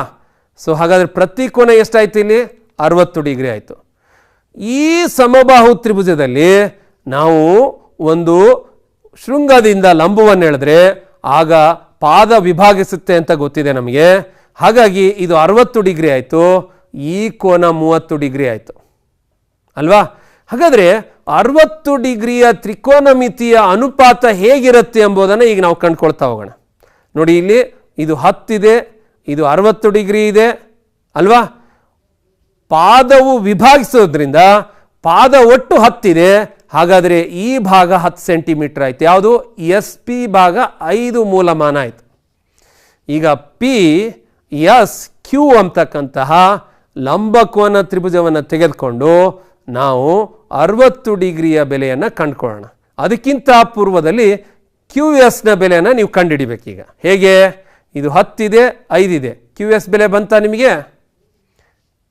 Speaker 3: ಸೊ ಹಾಗಾದರೆ ಪ್ರತಿ ಕೋನ ಎಷ್ಟಾಯಿತು? ಇಲ್ಲಿ 60 ಡಿಗ್ರಿ ಆಯಿತು. ಈ ಸಮಬಾಹು ತ್ರಿಭುಜದಲ್ಲಿ ನಾವು ಒಂದು ಶೃಂಗದಿಂದ ಲಂಬವನ್ನು ಎಳೆದ್ರೆ ಆಗ ಪಾದ ವಿಭಾಗಿಸುತ್ತೆ ಅಂತ ಗೊತ್ತಿದೆ ನಮಗೆ. ಹಾಗಾಗಿ ಇದು 60 ಡಿಗ್ರಿ ಆಯಿತು, ಈ ಕೋನ 30 ಡಿಗ್ರಿ ಆಯಿತು ಅಲ್ವಾ. ಹಾಗಾದರೆ 60 ಡಿಗ್ರಿಯ ತ್ರಿಕೋನಮಿತಿಯ ಅನುಪಾತ ಹೇಗಿರುತ್ತೆ ಎಂಬುದನ್ನು ಈಗ ನಾವು ಕಂಡುಕೊಳ್ತಾ ಹೋಗೋಣ. ನೋಡಿ, ಇಲ್ಲಿ ಇದು 10 ಇದೆ, ಇದು 60 ಡಿಗ್ರಿ ಇದೆ ಅಲ್ವಾ. ಪಾದವು ವಿಭಾಗಿಸೋದ್ರಿಂದ ಪಾದ ಒಟ್ಟು 10 ಇದೆ. ಹಾಗಾದರೆ ಈ ಭಾಗ 10 ಸೆಂಟಿಮೀಟರ್ ಆಯಿತು. ಯಾವುದು? ಎಸ್ ಪಿ ಭಾಗ 5 ಮೂಲಮಾನ ಆಯಿತು. ಈಗ ಪಿ ಎಸ್ ಕ್ಯೂ ಅಂತಕ್ಕಂತಹ ಲಂಬಕೋನ ತ್ರಿಭುಜವನ್ನು ತೆಗೆದುಕೊಂಡು ನಾವು 60 ಡಿಗ್ರಿಯ ಬೆಲೆಯನ್ನು ಕಂಡುಕೊಳ್ಳೋಣ. ಅದಕ್ಕಿಂತ ಪೂರ್ವದಲ್ಲಿ ಕ್ಯೂ ಎಸ್ನ ಬೆಲೆಯನ್ನು ನೀವು ಕಂಡುಹಿಡಿಬೇಕೀಗ. ಹೇಗೆ? ಇದು 10 ಇದೆ, 5 ಇದೆ. ಕ್ಯೂ ಎಸ್ ಬೆಲೆ ಬಂತಾ ನಿಮಗೆ?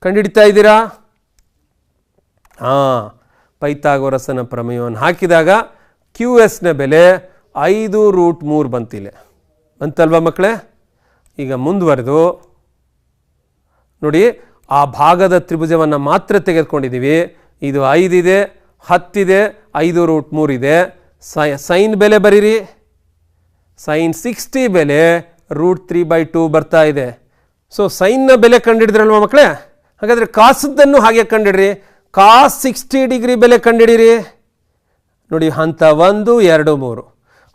Speaker 3: ಕಂಡುಹಿಡಿತಾ ಇದ್ದೀರಾ? ಪೈಥಾಗೋರಸನ ಪ್ರಮೇಯವನ್ನು ಹಾಕಿದಾಗ ಕ್ಯೂ ಎಸ್ನ ಬೆಲೆ 5√3 ಬಂತಿಲ್ಲ, ಬಂತಲ್ವಾ ಮಕ್ಕಳೇ? ಈಗ ಮುಂದುವರೆದು ನೋಡಿ, ಆ ಭಾಗದ ತ್ರಿಭುಜವನ್ನು ಮಾತ್ರ ತೆಗೆದುಕೊಂಡಿದ್ದೀವಿ. ಇದು 5 ಇದೆ, 10 ಇದೆ, 5√3 ಇದೆ. ಸೈನ್ ಬೆಲೆ ಬರೀರಿ. ಸೈನ್ 60 ಬೆಲೆ √3/2 ಬರ್ತಾ ಇದೆ. ಸೊ ಸೈನ್ನ ಬೆಲೆ ಕಂಡುಹಿಡಿದ್ರಲ್ವ ಮಕ್ಕಳೇ? ಹಾಗಾದರೆ ಕಾಸದ್ದನ್ನು ಹಾಗೆ ಕಂಡುಹಿಡ್ರಿ. ಕಾಸ್ 60 ಡಿಗ್ರಿ ಬೆಲೆ ಕಂಡುಹಿಡಿರಿ. ನೋಡಿ, ಹಂತ 1, 2, 3.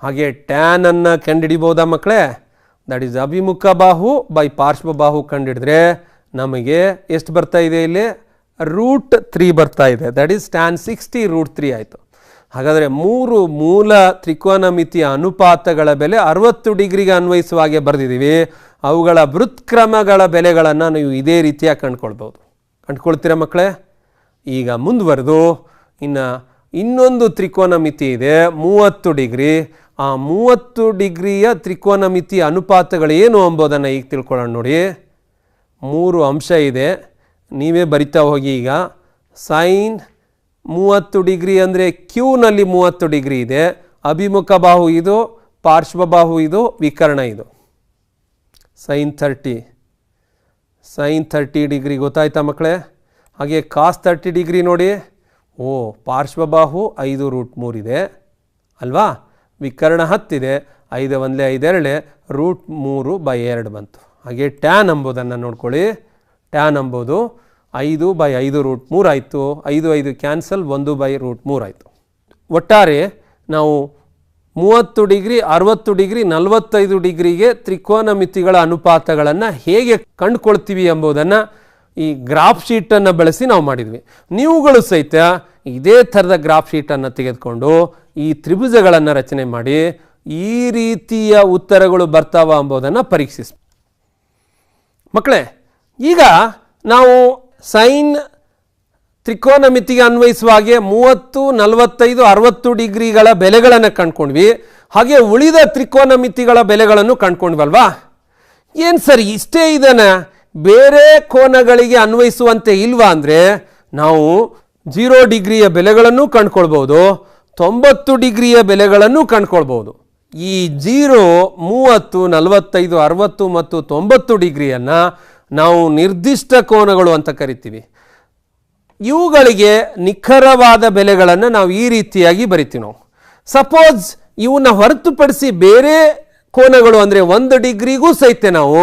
Speaker 3: ಹಾಗೆ ಟ್ಯಾನನ್ನು ಕಂಡುಹಿಡಿಬೋದಾ ಮಕ್ಕಳೇ? ದಟ್ ಈಸ್ ಅಭಿಮುಖ ಬಾಹು ಬೈ ಪಾರ್ಶ್ವ ಬಾಹು ಕಂಡುಹಿಡಿದ್ರೆ ನಮಗೆ ಎಷ್ಟು ಬರ್ತಾ ಇದೆ? ಇಲ್ಲಿ √3 ಬರ್ತಾ ಇದೆ. ದಟ್ ಈಸ್ ಟ್ಯಾನ್ 60 √3 ಆಯಿತು. ಹಾಗಾದರೆ 3 ಮೂಲ ತ್ರಿಕೋನಮಿತಿಯ ಅನುಪಾತಗಳ ಬೆಲೆ 60 ಡಿಗ್ರಿಗೆ ಅನ್ವಯಿಸುವ ಹಾಗೆ ಬರೆದಿದ್ದೀವಿ. ಅವುಗಳ ವೃತ್ಕ್ರಮಗಳ ಬೆಲೆಗಳನ್ನು ನೀವು ಇದೇ ರೀತಿಯಾಗಿ ಕಂಡುಕೊಳ್ಬೋದು. ಕಂಡುಕೊಳ್ತೀರಾ ಮಕ್ಕಳೇ? ಈಗ ಮುಂದುವರೆದು ಇನ್ನೊಂದು ತ್ರಿಕೋನಮಿತಿ ಇದೆ 30 ಡಿಗ್ರಿ. ಆ 30 ಡಿಗ್ರಿಯ ತ್ರಿಕೋನಮಿತಿ ಅನುಪಾತಗಳು ಏನು ಎಂಬುದನ್ನು ಈಗ ತಿಳ್ಕೊಳ್ಳೋಣ. ನೋಡಿ, 3 ಅಂಶ ಇದೆ, ನೀವೇ ಬರಿತಾ ಹೋಗಿ. ಈಗ ಸೈನ್ 30 ಡಿಗ್ರಿ ಅಂದರೆ ಕ್ಯೂನಲ್ಲಿ 30 ಡಿಗ್ರಿ ಇದೆ. ಅಭಿಮುಖ ಬಾಹು ಇದು, ಪಾರ್ಶ್ವ ಬಾಹು ಇದು, ವಿಕರ್ಣ ಇದು. ಸೈನ್ 30 ಡಿಗ್ರಿ ಗೊತ್ತಾಯ್ತಾ ಮಕ್ಕಳೇ? ಹಾಗೆ ಕಾಸ್ 30 ಡಿಗ್ರಿ ನೋಡಿ. ಪಾರ್ಶ್ವ ಬಾಹು 5√3 ಇದೆ ಅಲ್ವಾ. ವಿಕರ್ಣ 10 ಇದೆ, 5 1 5 2 √3/2 ಬಂತು. ಹಾಗೆ ಟ್ಯಾನ್ ಎಂಬುದನ್ನು ನೋಡ್ಕೊಳ್ಳಿ. ಟ್ಯಾನ್ ಎಂಬುದು 5/5√3 ಆಯಿತು. 5 5 ಕ್ಯಾನ್ಸಲ್, 1/√3 ಆಯಿತು. ಒಟ್ಟಾರೆ ನಾವು 30 ಡಿಗ್ರಿ, 60 ಡಿಗ್ರಿ, 45 ಡಿಗ್ರಿಗೆ ತ್ರಿಕೋನಮಿತಿಗಳ ಅನುಪಾತಗಳನ್ನು ಹೇಗೆ ಕಂಡುಕೊಳ್ತೀವಿ ಎಂಬುದನ್ನು ಈ ಗ್ರಾಫ್ ಶೀಟನ್ನು ಬಳಸಿ ನಾವು ಮಾಡಿದ್ವಿ. ನೀವುಗಳು ಸಹಿತ ಇದೇ ಥರದ ಗ್ರಾಫ್ ಶೀಟನ್ನು ತೆಗೆದುಕೊಂಡು ಈ ತ್ರಿಭುಜಗಳನ್ನು ರಚನೆ ಮಾಡಿ ಈ ರೀತಿಯ ಉತ್ತರಗಳು ಬರ್ತಾವ ಎಂಬುದನ್ನು ಪರೀಕ್ಷಿಸಿ. ಮಕ್ಕಳೇ, ಈಗ ನಾವು ಸೈನ್ ತ್ರಿಕೋನಮಿತಿಗೆ ಅನ್ವಯಿಸುವ ಹಾಗೆ 30, 45, 60 ಡಿಗ್ರಿಗಳ ಬೆಲೆಗಳನ್ನು ಕಂಡುಕೊಂಡ್ವಿ. ಹಾಗೆ ಉಳಿದ ತ್ರಿಕೋನಮಿತಿಗಳ ಬೆಲೆಗಳನ್ನು ಕಂಡುಕೊಂಡ್ವಲ್ವಾ? ಏನು ಸರಿ ಇಷ್ಟೇ ಇದನ್ನು ಬೇರೆ ಕೋನಗಳಿಗೆ ಅನ್ವಯಿಸುವಂತೆ ಇಲ್ವಾ ಅಂದರೆ ನಾವು 0 ಡಿಗ್ರಿಯ ಬೆಲೆಗಳನ್ನು ಕಂಡುಕೊಳ್ಬೋದು, 90 ಡಿಗ್ರಿಯ ಬೆಲೆಗಳನ್ನು ಕಂಡುಕೊಳ್ಬೋದು. ಈ 0, 30, 45, 60 ಮತ್ತು 90 ಡಿಗ್ರಿಯನ್ನು ನಾವು ನಿರ್ದಿಷ್ಟ ಕೋನಗಳು ಅಂತ ಕರಿತೀವಿ. ಇವುಗಳಿಗೆ ನಿಖರವಾದ ಬೆಲೆಗಳನ್ನು ನಾವು ಈ ರೀತಿಯಾಗಿ ಬರಿತೀವಿ. ನಾವು ಸಪೋಸ್ ಇವನ್ನ ಹೊರತುಪಡಿಸಿ ಬೇರೆ ಕೋನಗಳು ಅಂದರೆ 1 ಡಿಗ್ರಿಗೂ ಸಹಿತ ನಾವು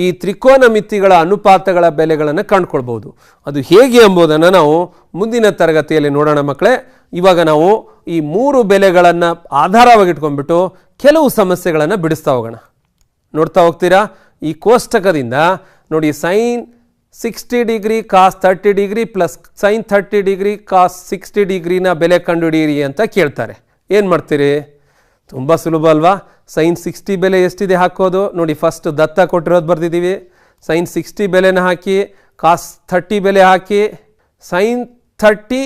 Speaker 3: ಈ ತ್ರಿಕೋನಮಿತಿಗಳ ಅನುಪಾತಗಳ ಬೆಲೆಗಳನ್ನು ಕಂಡುಕೊಳ್ಬೋದು. ಅದು ಹೇಗೆ ಎಂಬುದನ್ನು ನಾವು ಮುಂದಿನ ತರಗತಿಯಲ್ಲಿ ನೋಡೋಣ ಮಕ್ಕಳೇ. ಇವಾಗ ನಾವು ಈ 3 ಬೆಲೆಗಳನ್ನು ಆಧಾರವಾಗಿಟ್ಕೊಂಡ್ಬಿಟ್ಟು ಕೆಲವು ಸಮಸ್ಯೆಗಳನ್ನು ಬಿಡಿಸ್ತಾ ಹೋಗೋಣ. ನೋಡ್ತಾ ಹೋಗ್ತೀರಾ? ಈ ಕೋಷ್ಟಕದಿಂದ ನೋಡಿ, sine 60 degree cos 30 degree plus sine 30 degree cos 60 ಡಿಗ್ರಿನ ಬೆಲೆ ಕಂಡುಹಿಡಿಯಿರಿ ಅಂತ ಕೇಳ್ತಾರೆ. ಏನು ಮಾಡ್ತೀರಿ? ತುಂಬ ಸುಲಭ ಅಲ್ವಾ? ಸೈನ್ 60 ಬೆಲೆ ಎಷ್ಟಿದೆ ಹಾಕೋದು ನೋಡಿ. ಫಸ್ಟ್ ದತ್ತ ಕೊಟ್ಟಿರೋದು ಬರೆದಿದ್ದೀವಿ. ಸೈನ್ 60 ಬೆಲೆನ ಹಾಕಿ, ಕಾಸ್ 30 ಬೆಲೆ ಹಾಕಿ, ಸೈನ್ 30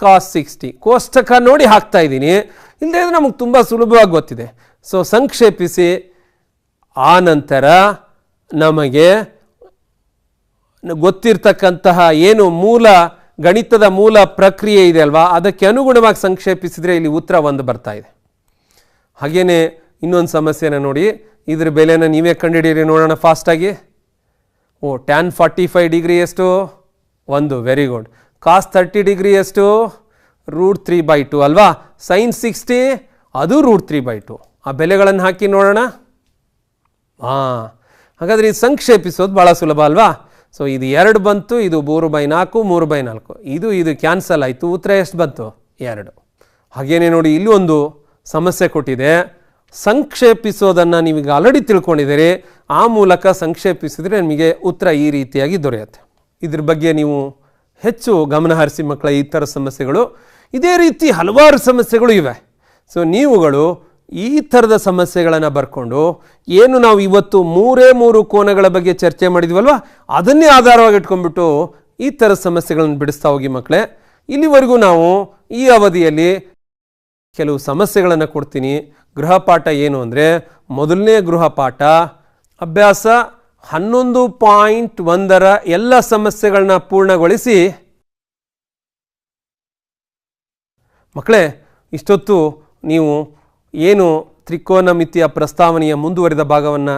Speaker 3: ಕಾಸ್ 60 ಕೋಷ್ಟಕ ನೋಡಿ ಹಾಕ್ತಾ ಇದ್ದೀನಿ. ಇಲ್ಲದೇ ನಮಗೆ ತುಂಬ ಸುಲಭವಾಗಿ ಗೊತ್ತಿದೆ. ಸೊ ಸಂಕ್ಷೇಪಿಸಿ, ಆ ನಂತರ ನಮಗೆ ಗೊತ್ತಿರ್ತಕ್ಕಂತಹ ಏನು ಮೂಲ ಗಣಿತದ ಮೂಲ ಪ್ರಕ್ರಿಯೆ ಇದೆ ಅಲ್ವಾ, ಅದಕ್ಕೆ ಅನುಗುಣವಾಗಿ ಸಂಕ್ಷೇಪಿಸಿದರೆ ಇಲ್ಲಿ ಉತ್ತರ 1 ಬರ್ತಾ ಇದೆ. ಹಾಗೆಯೇ ಇನ್ನೊಂದು ಸಮಸ್ಯೆನ ನೋಡಿ, ಇದ್ರ ಬೆಲೆನ ನೀವೇ ಕಂಡುಹಿಡಿಯಿರಿ ನೋಡೋಣ ಫಾಸ್ಟಾಗಿ. ಟ್ಯಾನ್ 45 ಡಿಗ್ರಿ ಎಷ್ಟು? 1. Very good. ಕಾಸ್ 30 ಡಿಗ್ರಿ ಎಷ್ಟು? √3/2 ಅಲ್ವಾ. ಸೈನ್ 60 ಅದು √3/2. ಆ ಬೆಲೆಗಳನ್ನು ಹಾಕಿ ನೋಡೋಣ. ಹಾಗಾದರೆ ಇದು ಸಂಕ್ಷೇಪಿಸೋದು ಭಾಳ ಸುಲಭ ಅಲ್ವಾ? ಸೊ ಇದು 2 ಬಂತು, ಇದು 3/4, 3/4, ಇದು ಕ್ಯಾನ್ಸಲ್ ಆಯಿತು. ಉತ್ತರ ಎಷ್ಟು ಬಂತು? 2. ಹಾಗೇನೆ ನೋಡಿ, ಇಲ್ಲಿ ಒಂದು ಸಮಸ್ಯೆ ಕೊಟ್ಟಿದೆ. ಸಂಕ್ಷೇಪಿಸೋದನ್ನು ನೀವೀಗ ಆಲ್ರೆಡಿ ತಿಳ್ಕೊಂಡಿದ್ದೀರಿ. ಆ ಮೂಲಕ ಸಂಕ್ಷೇಪಿಸಿದರೆ ನಿಮಗೆ ಉತ್ತರ ಈ ರೀತಿಯಾಗಿ ದೊರೆಯುತ್ತೆ. ಇದ್ರ ಬಗ್ಗೆ ನೀವು ಹೆಚ್ಚು ಗಮನ ಹರಿಸಿ ಮಕ್ಕಳ. ಈ ಥರ ಸಮಸ್ಯೆಗಳು, ಇದೇ ರೀತಿ ಹಲವಾರು ಸಮಸ್ಯೆಗಳು ಇವೆ. ಸೊ ನೀವುಗಳು ಈ ಥರದ ಸಮಸ್ಯೆಗಳನ್ನು ಬರ್ಕೊಂಡು, ಏನು ನಾವು ಇವತ್ತು 3 ಕೋನಗಳ ಬಗ್ಗೆ ಚರ್ಚೆ ಮಾಡಿದ್ವಲ್ವ, ಅದನ್ನೇ ಆಧಾರವಾಗಿ ಇಟ್ಕೊಂಡ್ಬಿಟ್ಟು ಈ ಥರದ ಸಮಸ್ಯೆಗಳನ್ನು ಬಿಡಿಸ್ತಾ ಹೋಗಿ ಮಕ್ಕಳೇ. ಇಲ್ಲಿವರೆಗೂ ನಾವು ಈ ಅವಧಿಯಲ್ಲಿ ಕೆಲವು ಸಮಸ್ಯೆಗಳನ್ನು ಕೊಡ್ತೀನಿ. ಗೃಹಪಾಠ ಏನು ಅಂದರೆ, ಮೊದಲನೇ ಗೃಹಪಾಠ ಅಭ್ಯಾಸ 11.1 ಎಲ್ಲ ಸಮಸ್ಯೆಗಳನ್ನ ಪೂರ್ಣಗೊಳಿಸಿ. ಮಕ್ಕಳೇ, ಇಷ್ಟೊತ್ತು ನೀವು ಏನು ತ್ರಿಕೋನಮಿತಿಯ ಪ್ರಸ್ತಾವನೆಯ ಮುಂದುವರಿದ ಭಾಗವನ್ನು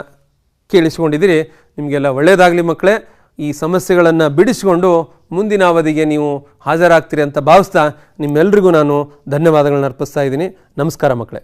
Speaker 3: ಕೇಳಿಸಿಕೊಂಡಿದ್ದೀರಿ. ನಿಮಗೆಲ್ಲ ಒಳ್ಳೆಯದಾಗಲಿ ಮಕ್ಕಳೇ. ಈ ಸಮಸ್ಯೆಗಳನ್ನು ಬಿಡಿಸಿಕೊಂಡು ಮುಂದಿನ ಅವಧಿಗೆ ನೀವು ಹಾಜರಾಗ್ತೀರಿ ಅಂತ ಭಾವಿಸ್ತಾ ನಿಮ್ಮೆಲ್ಲರಿಗೂ ನಾನು ಧನ್ಯವಾದಗಳನ್ನ ಅರ್ಪಿಸ್ತಾ ಇದ್ದೀನಿ. ನಮಸ್ಕಾರ ಮಕ್ಕಳೇ.